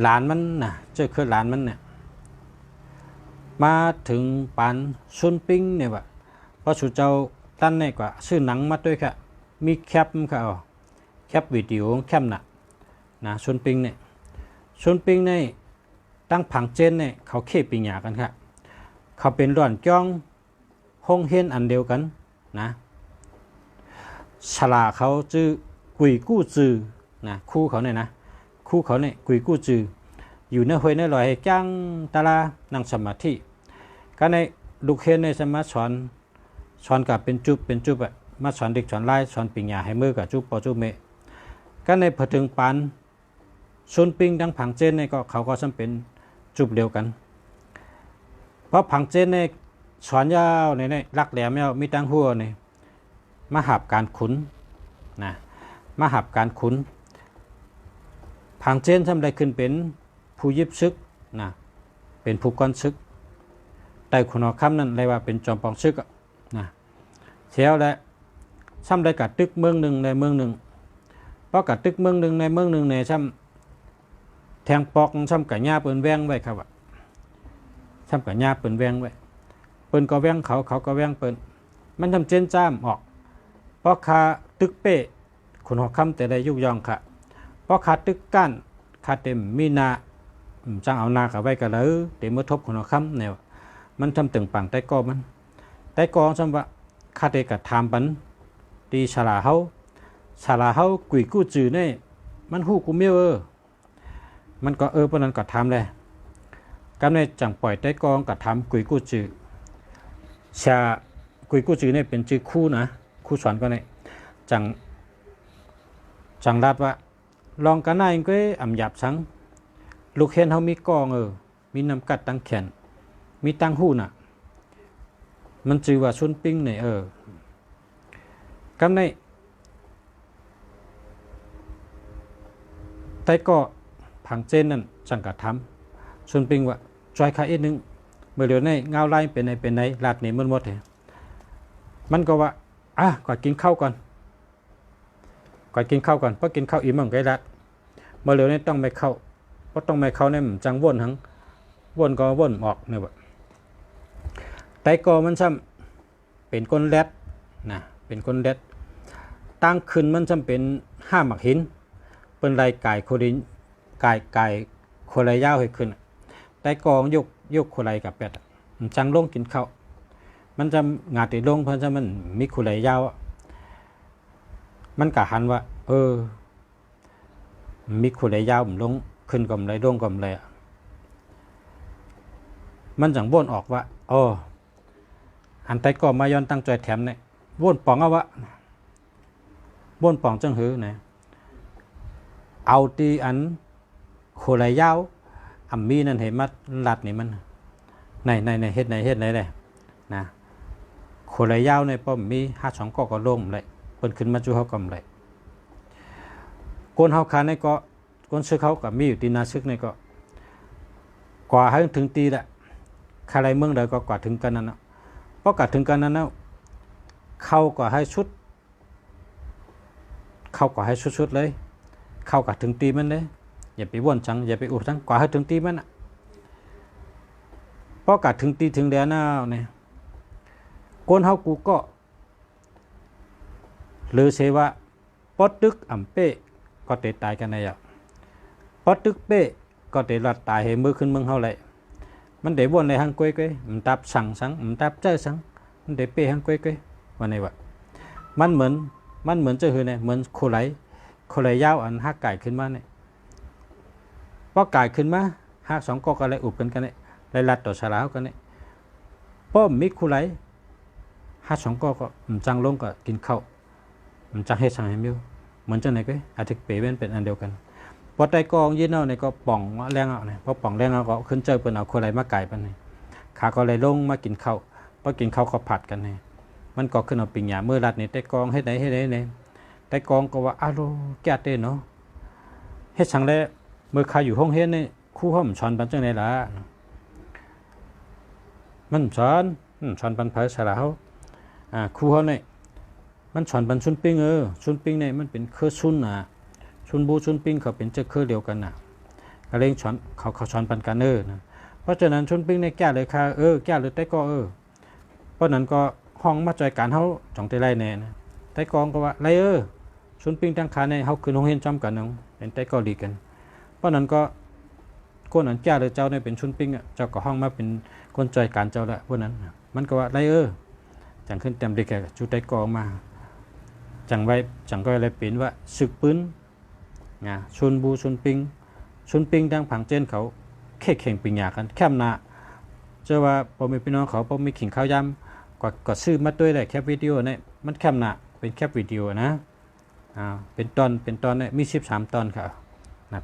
หลานมันนะเจ้าคือหลานมันเนี่ยมาถึงปานซุนปิ้งเนี่ยว่ะเพราะสุเจ้าตั้นเนี่ยกว่าซื้อหนังมาด้วยค่ะมีแคปค่ะแคปวิดีโอแคปนะซุนปิ้งเนี่ยซุนปิ้งเนี่ยตั้งผังเจนเนี่ยเขาเคปิงหยากันค่ะเขาเป็นร่อนจ้องห้องเฮียนอันเดียวกันนะฉลาเขาจื้อกุยกู้จือนะคู่เขาเนี่ยนะคู่เขาเนี่ยกุยกู้จืออยู่ในห้วยในลอยจ้างตาลานั่งสมาธิก็ในลูกเฮียนในสมาสอนกับเป็นจุบอะมาสอนเด็กสอนไล่สอนปิงยาให้มือกับจุบปอจุบเมก็ในพอถึงปานซุนปิงดังผังเจนในก็เขาก็จำเป็นจุบเดียวกันเพราะผังเจนในสอนยาวในรักแหลมยาวมีตั้งหัวในมาหับการขุนนะมาหับการขุนผังเจนทำได้ขึ้นเป็นผู้ยิบซึกนะเป็นผู้ก้อนซึกแต่ขุนหอคำนั้นเรียกว่าเป็นจอมปองซึกนะเชียวและซ้ำได้กัดตึกเมืองหนึ่งในเมืองหนึ่งเพราะกัดตึกเมืองหนึ่งในเมืองหนึ่งในซ้ำแทงปอกซ้ำกับหญ้าเปิ่นแวงไว้ครับซ้ำกับหญ้าเปิ่นแวงไว้เปิ่นก็แวงเขาก็แวงเปิ่นมันทำเจนจ้ามออกเพราะคาตึกเป้ขุนหอคำแต่ได้ยุกยองค่ะเพราะคาตึกก้านคาเต็มมีนาจ้างเอานากับไว้กันเลยเดี๋ยวเมื่อทบขุนหอคำเนี่ยมันทำตึงปังใต้กอมันใต้กอซ้ำว่าคาเตกับทามปันตีฉลาเฮากุยกู้จือเนี่ยมันหูกูเมียวมันก็ปนนั้นก็ทำเลยกันในจังปล่อยใต้กองกับทำกุยกู้จือชากุยกู้จือเนี่ยเป็นจือคู่นะคู่สอนก็เนี่ยจังรัดว่าลองกันนายก็อ่ำหยับสังลูกเห็นเขามีกองมีน้ำกัดตั้งแขนมีตั้งหูน่ะมันจือว่าซุนปิ้งเนี่ยกันในไต้ก็ผังเจนนั่นจังกะทำซุนปิ้งว่าจอยขาอีกนึงเมื่อเดี๋ยวนี้เงาไล่เป็นไหนลาดนี่มันหมดเลยมันก็ว่าก่อนกินข้าวก่อนเพราะกินข้าวอิ่มมันก็ได้เมื่อเร็วนี้ต้องไม่เข้าเพราะต้องไม่เข้าเนี่ยจังวนทั้งวนก็วนออกเนี่ยแบบไตกอมันซ้ำเป็นก้นแรดนะเป็นก้นแรดตั้งขึ้นมันซ้ำเป็นห้าหมักหินเป็นลายไก่โคดินไก่โคลายยาวให้ขึ้นไตกอยกโคลายกับเป็ดจังลงกินข้าวมันจะงาติลงเพราะฉะมันมีโคลายยาวมันกะหันว่ามีโคลายยาวมันลงขึ้นกำไรลงกำไรมันจังบ่นออกว่าอันไตก็มาย้อนตั้งใจแถมเนี่ยบ่นปองเอาวะบ่นปองจังหือเนี่ยเอาตีอันโคลายยาวมีนั่นเห็นมัดลัดนี่มันในเฮ็ดเลยนะโคลายยาวในป้อมมี52ก็ลงเลยเปิ้นขึ้นมาจู่เฮากำไรคนเฮาคาในก็คนซึกเขาก็มีอยู่ที่นาซึกในก็กว่าให้ถึงตีแหละใครเมืองใดก็กว่าถึงกันนั้นนะเพราะกว่าถึงกันนั้นนะเข้าก็ให้ชุดเลยเข้าก็ถึงตีมันเลยอย่าไปว่นจังอย่าไปอุดจังกว่าให้ถึงตีมันเพราะกว่าถึงตีถึงแล้วนะเนี่ยคนเฮากูก็หรือเสว่า ปอตึกอ่ำเป้ก็เตะตายกันในอ่ะปอตึกเป้ก็เตะหลัดตายให้มือขึ้นเมืองเฮาเลยมันเดวนในหางกุ้ยกุ้ยมันตับสั่งสังมันตับเจ้าสังมันเดเป้หางกุ้ยกุ้ยวันนี้วะมันเหมือนเจ้าหือเนี่ยเหมือนโคไหลยาวอันหักไก่ขึ้นมาเนี่ยพอไก่ขึ้นมาหักสองกอกอะไรอุบกันเนี่ยเลยลัดต่อสลาวกันเนี่ยป้อมมิคุไหลหักสองกอก็จังลงก็กินข้าวมันจังให้สั่งให้มิวเหมือนเจ้าไหนก็อาทิตย์เป๋เป็นอันเดียวกันพอไตกองยีนเอาเนี่ยก็ป่องแรงเอาเนี่ยพอป่องแรงเอาก็ขึ้นเจอเป็นเอาโคไหลมาไก่ปันเนี่ยขาก็เลยลงมากินข้าวพอกินข้าวก็ผัดกันเนี่ยมันก็ขึ้นเอาปิ่งหยาเมื่อรัดเนี่ยไตกองให้ไหนเนี่ยไตกองก็ว่าอ้าวแก่เต้เนาะให้สั่งแล้วเมื่อขาอยู่ห้องเฮ็ดเนี่ยคู่ห้องชอนปันจังไหนล่ะมันชอนปันเผยสลาวคู่เขาเนี่ยมันชอนปันชุนปิ้งชุนปิ้งเนี่ยมันเป็นเครือชุนชุนบูชุนปิ้งเขาเป็นเจ้าเครือเดียวกันก็เลยชอนเขาชอนปันกันนะเพราะฉะนั้นชุนปิ้งเนี่ยแก่เลยค่ะแก่เลยไตก็เพราะนั้นก็ห้องมาจอยการเขาจ่องเตไลเนี่ยนะไตกองก็ว่าไรชุนปิ้งตั้งขาเนี่ยเขาคืนห้องเห็นจอมกันน้องเป็นไตก็ดีกันเพราะนั้นก็คนนั้นแก่เลยเจ้าเนี่ยเป็นชุนปิ้งเจ้าก็ห้องมาเป็นคนจอยการเจ้าละพวกนั้นมันก็ว่าไรจังขึ้นเต็มเด็กจุดไตกองมาจังก็อะไรเป็นว่าศึกปืนชุนบูชุนปิงดังผังเจนเขาเข่งปิงหยากันแคบหนาเจอว่าพอมีพี่น้องเขาพอมีขิงข้าวยำก็ซื้อมาด้วยได้แคปวิดีโอเนี่ยมันแคบหนาเป็นแคปวิดีโอนะเป็นตอนเนี่ยมี13ตอนค่ะ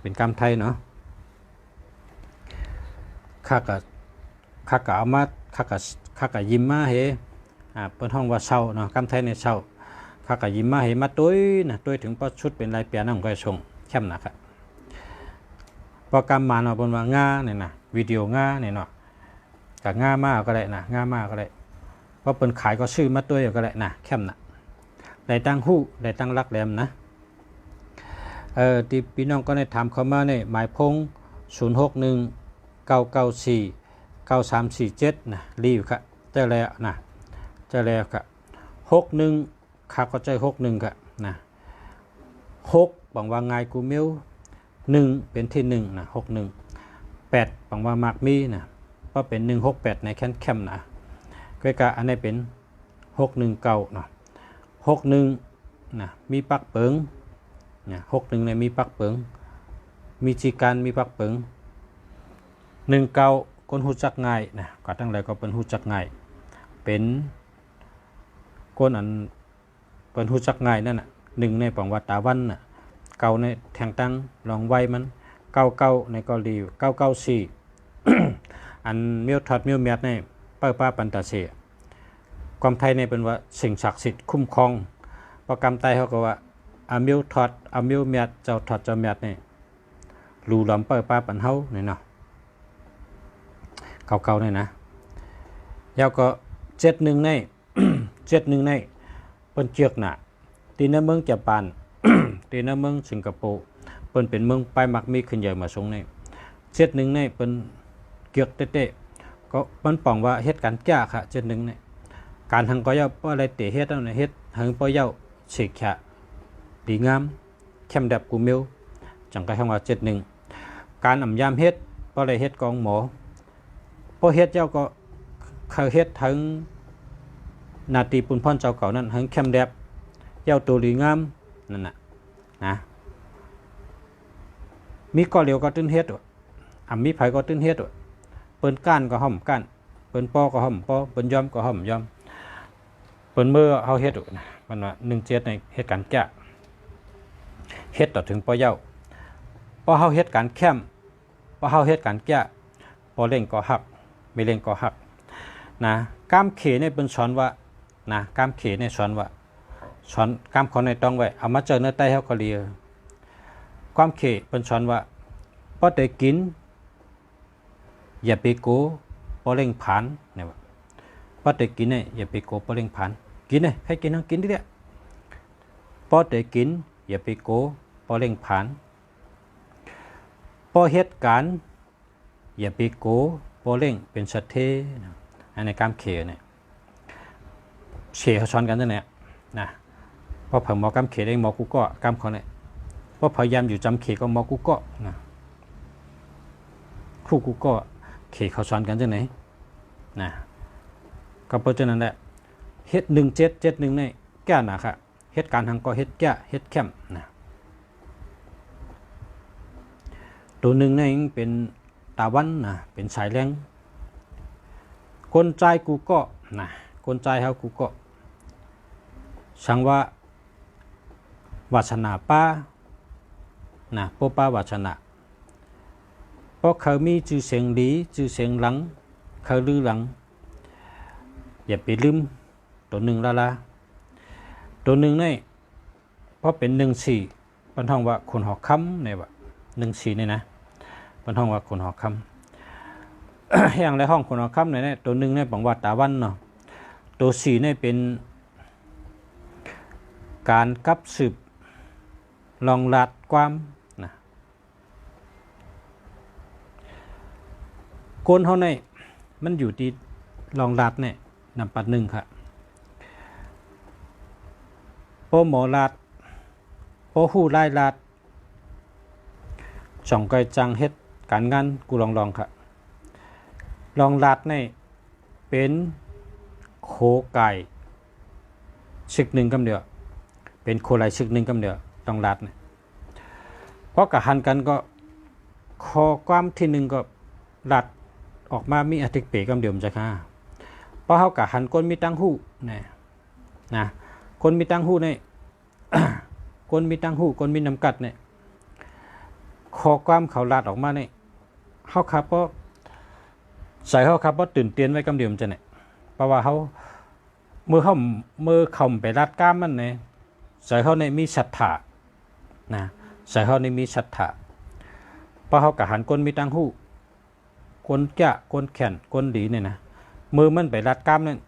เป็นกรรมไทยเนาะข้าก็เอามาข้าก็ยิ้มมาเฮเปิ้นห้องว่าเศร้าเนาะกรรมไทยในเศร้าข้าก็ยิ้มมาเฮมาตุ้ยถึงพอชุดเป็นลายเปียนั่งก็ส่งแคบหนักโปรแกรมมาเนาะบนว่าง่าเนี่ยนะวิดีโอง่าเนี่ยเนาะกับง่ามากก็ได้นะง่ามากก็ได้เพราะเป็นขายก็ซื้อมาตัวก็ได้นะแคบหนักได้ตั้งหู้ได้ตั้งรักแหลมนะที่พี่น้องก็ได้ถามเข้ามาเนี่ยหมายพง0619949347นะรีวิวค่ะเจอแล้วค่ะ61ข้าก็ใจ61ค่ะนะ6บังว่าไงกูเมียว1เป็นที่1นะ61 8บังว่ามากมีนะเพราะเป็น168ในแคมนะก็กะอันนี้เป็น619นะ61นะมีปักเปิงนะ61ในมีปักเปิงมีจีการมีปักเปิง19คนหูจักง่ายนะก็ตั้งแต่ก็เป็นหูจักง่ายเป็นคนอันเป็นหูจักง่ายนั่นน่ะ1ในปังว่าตาวันน่ะเก่าในแทงตั้งลองไว้มัน99ในก็รีว994อันเมียวทอดเมียวเมียดในป้าปันตาเสียความไทยในเป็นว่าสิ่งศักดิ์สิทธิ์คุ้มครองประกรรมไตเขาก็ว่าอาเมียวทอดอาเมียวเมียดเจ้าทอดเจ้าเมียดนี่รูล้อมป้าปันเฮาเนี่ยเนาะเก่าๆเนี่ยนะแล้วก็71ใน71ในเป็นเจือกหนาตีนเมืองญี่ปุ่นตีนเมืองสิงคโปร์เป็นเมืองไปมักมีขึ้นใหญ่มาสงใน71ในเป็นเกือกเตะก็มันป่องว่าเหตุการณ์แก่ค่ะ71ในการทางก็ย่าป้ออะไรเตะเฮ็ดเอาในเฮ็ดทางป้อย่าเสกขะดีงามเข้มแบบกูมิวจังก็ทางว่า71การอ่ำยามเฮ็ดป้ออะไรเฮ็ดกองหมอป้อเฮ็ดเจ้าก็เขาเฮ็ดทั้งนาตีปุ่นพ่อนเจ้าเก่านั้นทั้งเข้มแบบเจ้าตัวดีงามนั่นน่ะนะมีก่อเหลียวก็ตื้นเฮ็ดมีไผก็ตื้นเฮ็ดเปิ้นก้านก็ห่อมก้านเปิ้นปอก็ห่อมปอเปิ้นยอมก็ห่อมยอมเปิ้นเมื่อเฮาเฮ็ดนะมันว่า17ในเหตุการณ์แก่เฮ็ดต่อถึงปอเย้าปอเฮาเฮ็ดการแคมปอเฮาเฮ็ดการแก่ปอเล่งก็หักไม่เล่งก็หักนะกามเขเนี่ยเป็นสอนว่านะกามเขเนี่ยสอนว่ากามเขาในต้องไว้เอามาเจอเนื้อไตเฮาก็เลียความเขเป็นสอนว่าพอได้กินอย่าไปโกปอเล่งผ่านเนี่ยว่าพอได้กินเนี่ยอย่าไปโกปอเล่งผ่านกินเนี่ยให้กินทั้งกินดิเนี่ยพอได้กินอย่าไปโกปอเล่งผ่านพอเหตุการณ์อย่าไปโกปอเล่งเป็นสัตเทในกามเขเนี่ยเฉเขาช้อนกันนั่นแหละนะ พอเผาหมอกำเขตเองหมอกูก็กำเขาเนี่ยพอพยายามอยู่จำเขตก็หมอกูก็นะคู่กูก็เขตเขาสอนกันจังไหนนะก็เพราะฉะนั้นแหละเฮ็ด1771เนี่ยแก้หนาค่ะเฮ็ดการทางก็เฮ็ดแก้เฮ็ดเข้มนะตัวหนึ่งเนี่ยเป็นตาวันนะเป็นสายแรงคนใจกูก็นะคนใจเฮากูก็สังว่าวาสนาป้านะป้ป้าวาสนาเพราะเขามีชื่อเสียงดีชื่อเสียงหลังเขาลือหลังอย่าไปลืมตัวหนึ่งละตัวหนึ่งนี่เพราะเป็น14ปันทองว่าคนหอกคำเนี่ยว่า14นี่นะปันทองว่าคนหอกคำ อย่างไรห้องคนหอกคำเนี่ยตัวหนึ่งเนี่ยบอกว่าตาวันเนาะตัว4เนี่ยเป็นการกับสืบลองลัดความนะคนเขาเนี่ยมันอยู่ที่ลองลัดเนี่ยนำปัดหนึ่งค่ะโปหมอลัดโปหู้ไล่ลัดจ่องไกจังเฮ็ดการงานกูลองค่ะลองลัดเนี่ยเป็นโคไก่ชึกหนึ่งกำเดียวเป็นโคไลชึกหนึ่งกำเดียวต้องลัดเนี่ยเพราะกะหันกันก็คอความที่หนึ่งก็ลัดออกมามีอธิกเปกำเดียวมันจะค่ะเพราะเขากะหันคนมีตั้งหู้เนี่ยนะคนมีตั้งหู้เนี่ย คนมีตั้งหู้คนมีน้ำกัดเนี่ยคอความเขาลัดออกมาเนี่ยเขาครับเพราะใส่เขาครับเพราะตื่นเต้นไว้กำเดียวมันจะเนี่ยเพราะว่าเขาเมื่อเขาไปลัดก้ามมันเนี่ยใส่เขาในมีศรัทธานะใส่เขาในมีศรัทธาเพราะเขากะหันก้นมีตั้งหู้ก้นแก่ก้นแขนก้นดีเนี่ยนะมือมันไปรัดกล้ามนั่น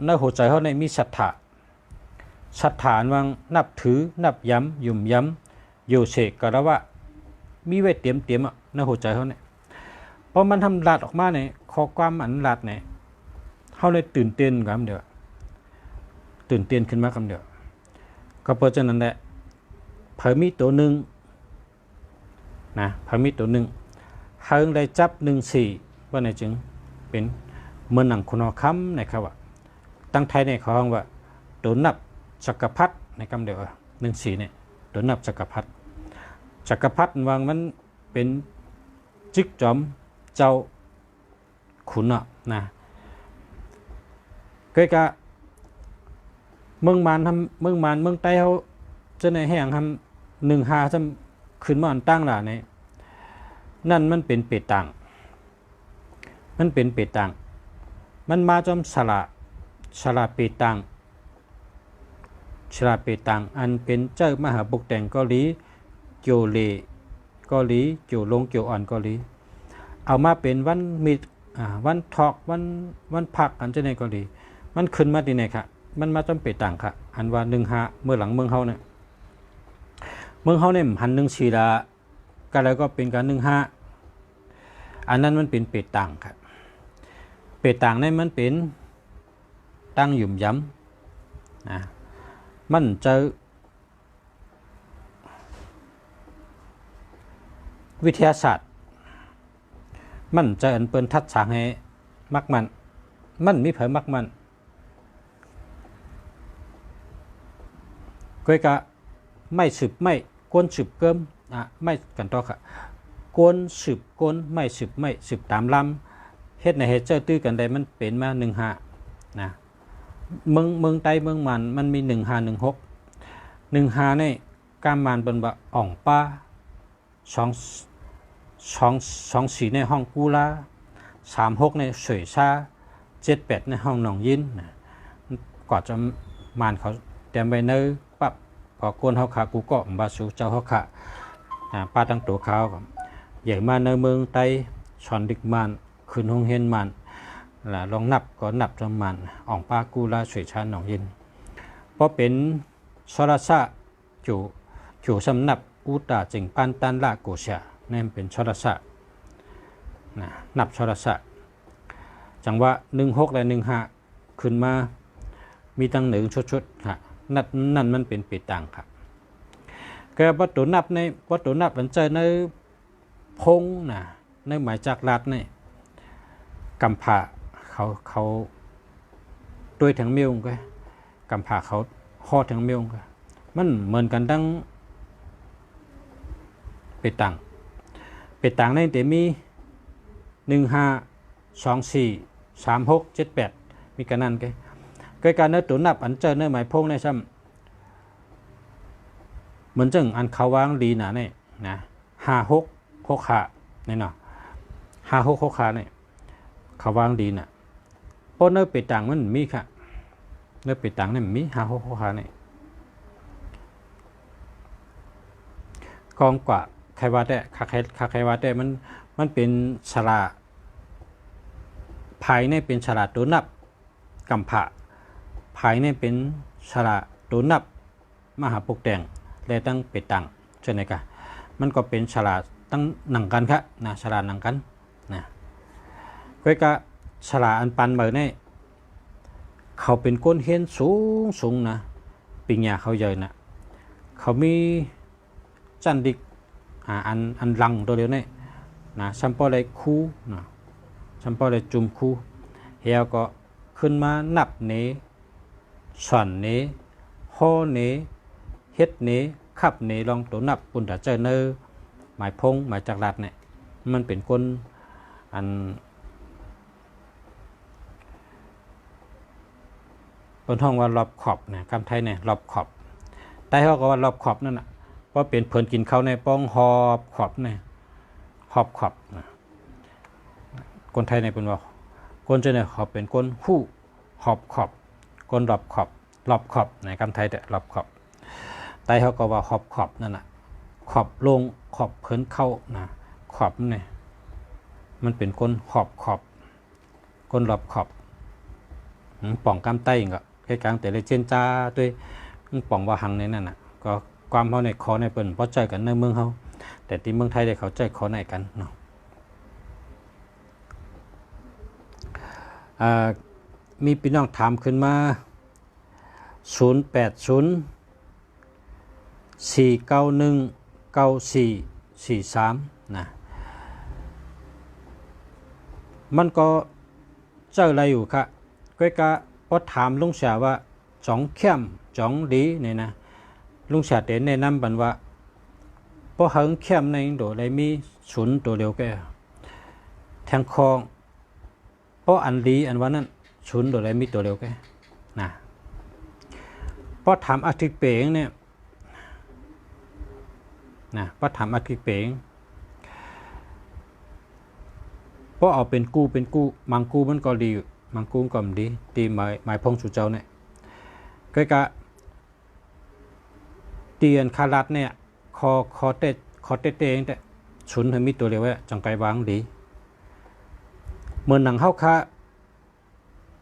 ในหัวใจเขาในมีศรัทธาศรัทธาวังนับถือนับย้ำยุ่มย้ำโยเสกกระวะมีไว้เตรียมอ่ะในหัวใจเขาเนี่ยพอมันทำลัดออกมาเนี่ยข้อความอันลัดเนี่ยเขาเลยตื่นเต้นกันเดียวตื่นเต้นขึ้นมาคำเดียวก็เพราะฉะนั้นแหละเพิ่มมีตัวหนึ่งนะเพิ่มมีตัวหนึ่งเฮิงได้จับ14ว่าในจึงเป็นเมืองหนังคุณหอคำนะครับว่าตั้งไทยในเขาห้องว่าตัวนับจักรพรรดิในคำเดียว14เนี่ยตัวนับจักรพรรดิวางมันเป็นจิกจอมเจ้าขุนนะก็กะเมืองมานเมืองใต้เขาจะในแห่งทำ15จำขึ้นมาอันตั้งล่ะเนี่ยนั่นมันเป็นเป็ดต่างมันมาจอมสละเป็ดต่างอันเป็นเจ้ามหาบุกแต่งเกาหลีโจเลเกาหลีโจลงโจอ่อนเกาหลีเอามาเป็นวันมิดวันทอกวันพักอันจะในเกาหลีมันขึ้นมาที่ไหนค่ะมันมาจอมเป็ดต่างค่ะอันว่า15เมื่อหลังเมืองเฮาเนี่ยหัน14ละก็แล้วก็เป็นการ15อันนั้นมันเป็นเป็ดต่างครับเป็ดต่างนี่มันเป็นตั้งหยุ่มย้ำนะมันเจอวิทยาศาสตร์มันจะอันเปิ้นทัดฉางให้มักมันมีเผยมักมันก็กะไม่สืบไม่ก้นสืบเกิมไม่กันต่อค่ะก้นสืบก้นไม่สืบตามลำเฮ็ดในเฮ็ดเจ้าตื้อกันได้มันเป็นมา15นะเมืองใต้เมืองมันมี1516นี่กามานเป็นว่าอ่องป้า24ในห้องกูลา36ในเสยซา78ในห้องหนองยินนะกว่าจะมานเขาเตรียมไว้เนอปั๊บพอก้นเฮาขากูก็บาสูเจ้าเฮาขาป้าตั้งตัวเขาใหญ่มาในเมืองไต้ชอนดิกมันขึ้นห้องเฮนมันล่ะลองนับก็นับจำมันอ่องป้ากูลาสวยชาหนองยินเพราะเป็นสรสะจู่สำนับอุตาจิงปันตันละโกชะนั่นเป็นสรสะนับสรสะจังว่า16และ15ขึ้นมามีตั้ง1ชุดๆค่ะ นั่นมันเป็นปีตังครับก็วัตถุนับในวัตถุนับมันเจอในพงนะในหมายจากรัดนี่กำผาเขาด้วยทั้งเมียวก็กำผาเขาห่อทั้งเมียวก็มันเหมือนกันตั้งปีตังในแต่มี15243678มีกันนั่นก็การเนื้อตัวนับอันเจอเนื้อหมายพงในซ้ำเหมือนจังอันเขาวางดีนะเนี่ยนะ5665เนี่ยเนาะ5665เนี่ยเขาวางดีนะเพราะเนื้อปีตังมันมีค่ะเนื้อปีตังเนี่ยมี5665เนี่ยกองกว่าใครว่าได้ใครว่าได้มันเป็นฉลาดภายในเป็นฉลาดตัวนับกำผะภายในเป็นฉลาดตัวนับมหาปกแดงและตั้งเป็ดตังใช่ไหมคะมันก็เป็นฉลาดตั้งหนังกันครับนะฉลาดหนังกันนะก็ฉลาดอันปันเหมือนนี่เขาเป็นก้นเฮียนสูงนะปิญญาเขาใหญ่นะเขามีจันดิกอันลังตัวเดียวนี่นะซัมปอเลยคู่นะซัมปอเลยจุ่มคู่เฮียก็ขึ้นมานับเนส่วนเนห่อเนเฮ็ดเนขับเนลองตัวนับปุ่นแต่เจอเนอหมายพงหมายจากรัดเนี่ยมันเป็นคนอันบนห้องว่ารอบขอบนะคำไทยเนี่ยรอบขอบใต้เขาก็ว่ารอบขอบนั่นน่ะเพราะเป็นเพิ่นกินข้าวในป้องหอบขอบเนี่ยหอบขอบนะคนไทยในเป็นว่าคนเจเนี่ยขอบเป็นคนหู้หอบขอบคนรอบขอบในคำไทยแต่รอบขอบใต้เขาก็ว่าหอบขอบนั่นน่ะขอบลงขอบเพิ่นเข้านะขอบเนี่ยมันเป็นคนหอบขอบคนรอบขอบป่องกำไต้ก็แค่กลางแต่เลยเจนจ้าด้วยป่องว่าหังในนั่นน่ะก็ความเขาในคอในเปิ่นเพราะใจกันในเมืองเขาแต่ที่เมืองไทยได้เขาใจคอในกันเนาะมีพี่น้องถามขึ้นมา0804919443นะมันก็เจออะไรอยู่ครับก็พอถามลุงเสียว่าจ่องเข้มจ่องดีเนี่ยนะลุงเสียเด่นแนะนำบันว่าพอเฮิงเข้มในโดได้มีศูนย์ตัวเดียวแก่แทงคองเพราะอันดีอันว่านั้นศูนย์โดได้มีตัวเดียวแก่นะพอถามอาทิตย์เป๋งเนี่ยนะพอถามอาทิตย์เป๋งพอเอาเป็นกู้มังกู้มันก็ดีมังกู้ก็ดีตีหมายพงสุเจ้าเนี่ยก็เตียนคารัดเนี่ยคอเตเองแต่ชุนให้มีตัวเดียวจังไกวางดีเหมือนหนังเฮาค่ะ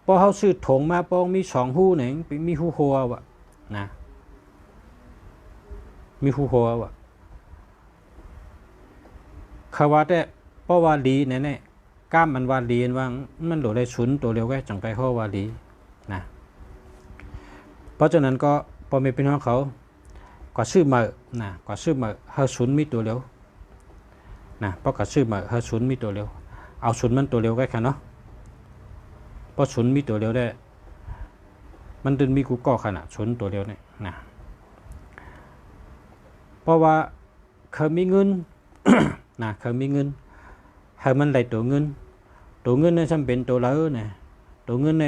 พอเฮาซื้อถงมาป้องมี2หู้เนี่ยมีหู้หัววะนะมีหู้หัววะคาว่าแต่เพราะว่าดีแน่ๆก้ามมันว่าดีว่ามันโดดได้ชุนตัวเดียวแค่จังไกเฮาว่าดีนะเพราะฉะนั้นก็พอมีพี่น้องเขาก็ซื้อมานะก็ซื้อมาเฮาชุนมีตัวเดียวนะเพราะก็ซื้อมาเฮาชุนมีตัวเดียวเอาชุนมันตัวเดียวแค่เนาะเพราะชุนมีตัวเดียวได้มันดึงมีกูก่อขนาดชุนตัวเดียวเนี่ยนะเพราะว่าเขามีเงิน นะเขามีเงินให้มันได้ตัวเงินเนี่ยจำเป็นตัวแล้วเนี่ยตัวเงินใน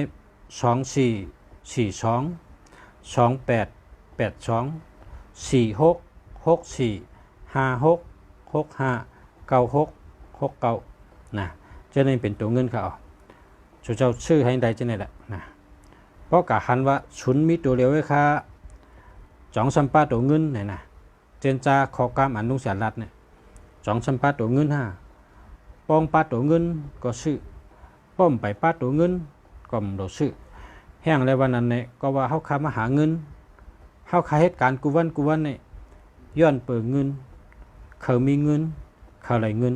24428468266456659669นะจะได้เป็นตัวเงินเขาเจ้าชื่อให้ได้จะไหนแหละนะเพราะกะหันว่าชุนมีตัวเดียวไว้ค่ะ2-3 ป้าตัวเงินเนี่ยนะเจนจาขอกรรมอนุสารัตเนี่ย2-3 ป้าตัวเงินป้องป้าตัวเงินก็ซื้อป้อมไปป้าตัวเงินก็มโดซื้อแห้งแล้ววันนั้นเนี่ยก็ว่าเขาค้ามาหาเงินเขาค้าเหตุการณ์กูวันเนี่ยย้อนเปิดเงินเขามีเงินเขาไหลเงิน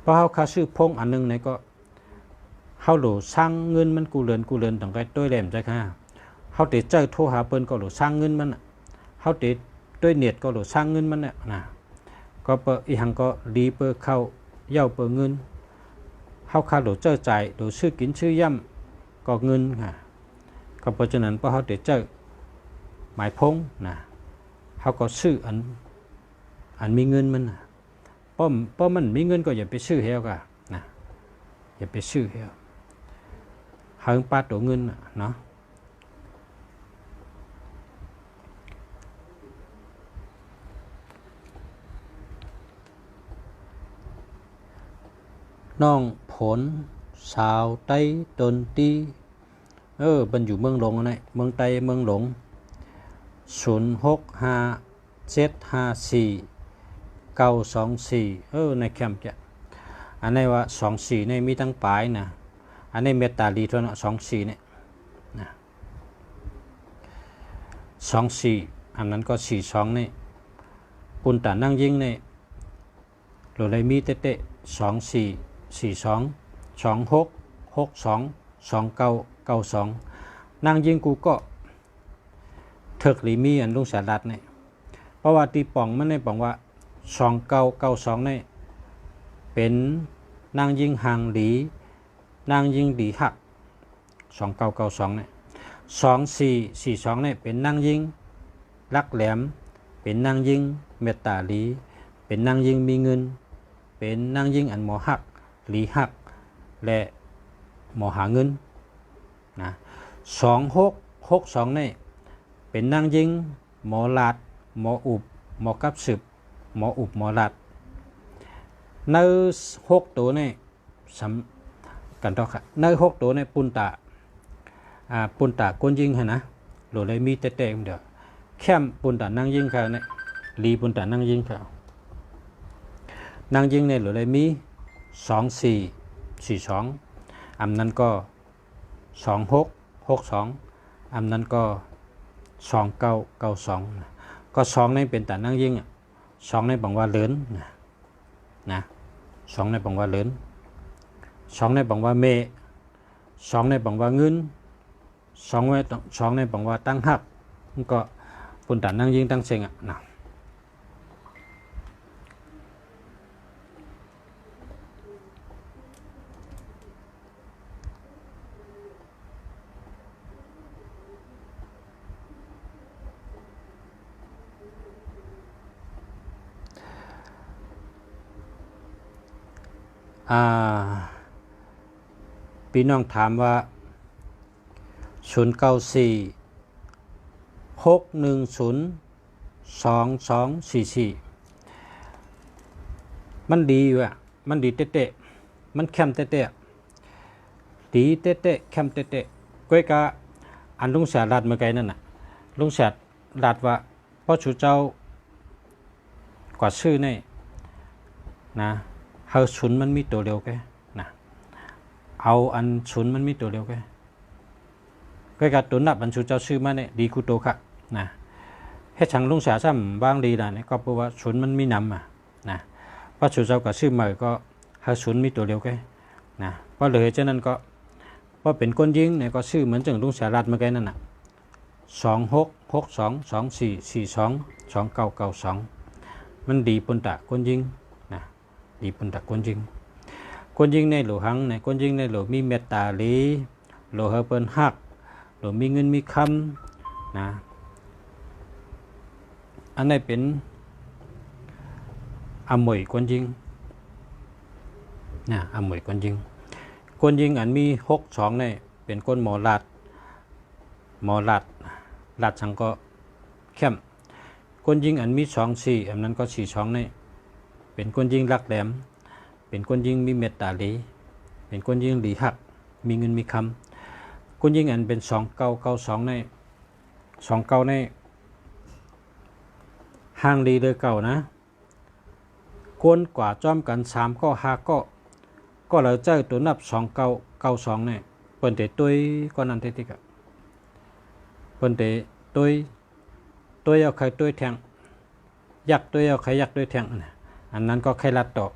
เพราะเขาค้าซื้อพงอันนึงเนี่ยก็เขาโหลสร้างเงินมันกูเรือนต่างกันตัวแหลมใจค่ะ เขาเตะเจอโทรหาเปิ้นก็หลุดสร้างเงินมันเขาเตะด้วยเน็ตก็หลุดสร้างเงินมันเนี่ยนะก็เปิดอีหังก็ดีเปิดเข้าเย่าเปิดเงินเขาคาหลุดเจอใจหลุดชื่อกินชื่อย่ำก็เงินค่ะก็เพราะฉะนั้นพอเขาเตะเจอหมายพงนะเขาก็ซื้ออันมีเงินมันนะเพราะมันมีเงินก็อย่าไปซื้อเฮลกะนะอย่าไปซื้อเฮลหางปลาตัวเงินเนาะน้องผลสาวไต้ตนตีมันอยู่เมืองหลงนะเมืองไต้เมืองหลง065754 ในแคมป์จะอันนี้ว่า24ในมีตั้งปลายนะอันนี้เมตตาลีเท่านั้น24เนี่ยนะ24อันนั้นก็42นี่ปุณตานั่งยิงนี่โหลเลยมีเตะ244226622992นั่งยิงกูก็เถิกหลีมีอันลุงสารัดเนี่ยเพราะว่าตีป่องมันในป่องว่า2992นี่เป็นนางยิงหางหลีนางยิงดีหัก2992เนี่ย2442เนี่ยเป็นนางยิงลักแหลมเป็นนางยิงเมตตาหลีเป็นนางยิงมีเงินเป็นนางยิงอันหมอหักหลีหักและหมอหาเงินนะ2662นี่เป็นนางยิงหมอลาดหมออุบหมอกับสืบหมออุบหมอลาดใน6ตัวนี่สำกันต่อค่ะใน6ตัวนี่ปุนตาก้นยิงฮะนะโหลเลยมีเตะเดี๋ยวแคมปุนตานั่งยิงเขาเนี่ยลีปุนตานั่งยิงเขานั่งยิงเนี่ยโหลเลยมี2442อันนั้นก็2662อันนั้นก็2992ก็2ในเป็นตานั่งยิง2ในบังว่าเลินนะ2ในบังว่าเลิน2ในบังว่าเม2ในบังว่าเงิน2ในบังว่าตั้งหักก็ปุ่นตานั่งยิงตั้งเชงนะพี่น้องถามว่า0946102244มันดีอยู่มันดีเตะมันแคมเตะดีเตะแคมเตะก้อยกะอันลุงเสียรัดเมื่อไงนั่นน่ะลุงเสียรัดว่าพ่อชูเจ้ากว่าชื่อนี่นะเฮาชุนมันมีตัวเดียวแกนะเอาอันชุนมันมีตัวเดียวแกก็การตัวนับอันชูเจ้าชื่อมาเนี่ยดีกูโตค่ะนะให้ช่างลุงเสียซ้ำบางดีนะเนี่ยก็เพราะว่าชุนมันมีนำนะเพราะชูเจ้ากับชื่อใหม่ก็เฮาชุนมีตัวเดียวแกนะเพราะเลยเช่นนั้นก็เพราะเป็นก้นยิงเนี่ยก็ชื่อเหมือนจังลุงเสียรัดเมื่อไงนั่นน่ะ266224422992มันดีปนตะก้นยิงดีปนตะก้นยิงในหลวหังในก้นยิงในหลวมีเมตตาลีหลวเฮเปิ้นหักหลวมีเงินมีคำนะอันนี้เป็นอมวยก้นยิงนะอมวยก้นยิงอันมี62เนี่ยเป็นก้นหมอลาดสังก็เข้มก้นยิงอันมี24อันนั้นก็42เนี่ยเป็นก้นยิงลักแหลมเป็นก้นยิงมีเมตตาลีเป็นก้นยิงหลีหักมีเงินมีคำก้นยิงอันเป็น2992ใน29ในห่างดีเลยเก่านะก้นกว่าจ้อมกัน3ก็5ก็เราเจอตัวนับ2992เนี่ยเปิ้นเตะตุ้ยก็นั่นเตติกะเปิ้นเตะตุ้ยเอาใครตุ้ยแทงยักตุ้ยเอาใครยักตุ้ยแทงอันนั้นก็ใครรัดต่อ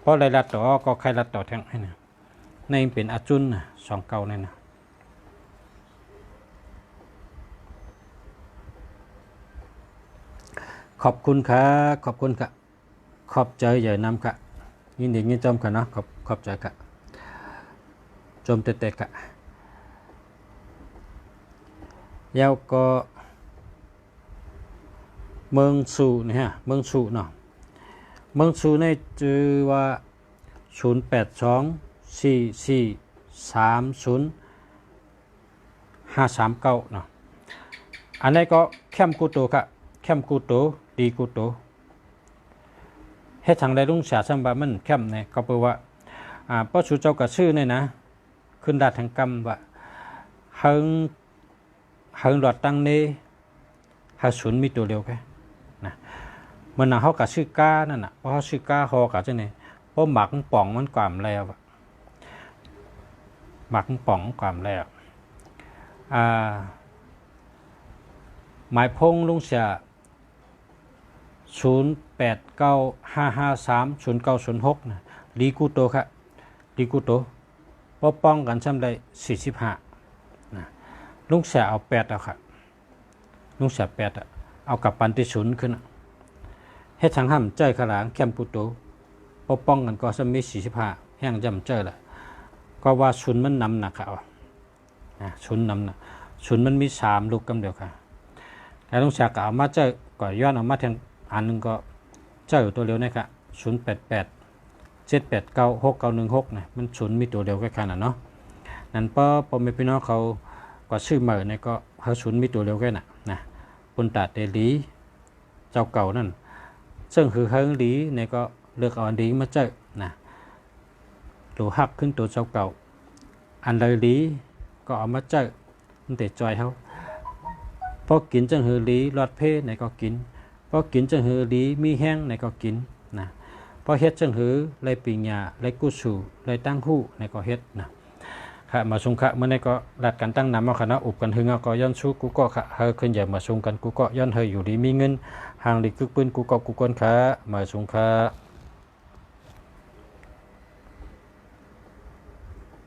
เพราะอะไรรัดต่อก็ใครรัดต่อแทงให้นะในเป็นอาจุน29นี่นะ ขอบคุณครับขอบคุณครับขอบใจใหญ่นำค่ะยินดียินจมค่ะเนาะขอบใจค่ะจมเตะๆค่ะแล้วก็เมืองสู่เนี่ยฮะเมืองสู่เนาะเมืองสู่ในชื่อว่า0824430539เนาะอันนี้ก็แคมกูโตค่ะแคมกูโตดีกูโตเฮ็ดทางใดลุงเสียสัมบามันแคมเนี่ยก็แปลว่าป้อชูเจ้ากับชื่อเนี่ยนะขึ้นดาทางกรรมว่าเฮิงหลอดตั้งนี้หาศูนย์มีตัวเดียวแค่นะเมื่อน่ะเขากับชื่อก้านั่นน่ะเพราะเขาชื่อก้าฮอกับจังนี่เพราะหมักป่องมันกว่ามแล้วหมักป่องกว่ามแล้วหมายพงลุงเสีย0895530906นะลีกูโตครับลีกูโตป้องกันซ้ำได้45นะลุงเสียเอา8เอาครับลุงเสีย8เอากับปันที่ศูนย์ขึ้นเฮ็ดทางห้ำเจ้ยขลางแคมปูโตป้องกันก็ซ้ำมี45แห้งจำเจ้ยละก็ว่าศูนย์มันนำหนักครับศูนย์นำหนักศูนย์มันมี3ลูกกำเดียวค่ะแล้วลุงเสียก็เอามาเจ้ยก็ย้อนเอามาแทงอันนึงก็เจ้าอยู่ตัวเดียวนะครับ0887896916นะมันศูนย์มีตัวเดียวแค่ขนาดเนาะนั่นพอมีพี่น้องเขาก็ชื่อเหมือนเนี่ยก็เขาศูนย์มีตัวเดียวแค่น่ะนะปุนตาเตลีเจ้าเก่านั่นซึ่งคือเฮิงลีเนี่ยก็เลือกเอาอันดีมาเจอนะตัวหักขึ้นตัวเจ้าเก่าอันเลยลีก็เอามาเจอมันเตะจอยเขาพอกินจังหือลีรอดเพเนี่ยก็กินพอกินจังหือลีมีแห้งในก็กินนะพอเฮ็ดจังหือไรปีญาไรกุสูไรตั้งหู้ในก็เฮ็ดนะค่ะมาซุงค่ะเมื่อในก็รัดกันตั้งนำมาคณะอุบกันหึงก็ย้อนสู้กูก็ค่ะเฮอขึ้นใหญ่มาซุงกันกูก็ย้อนเฮออยู่ดีมีเงินห่างดีกึกปืนกูก็กูก้นค่ะมาซุงค่ะ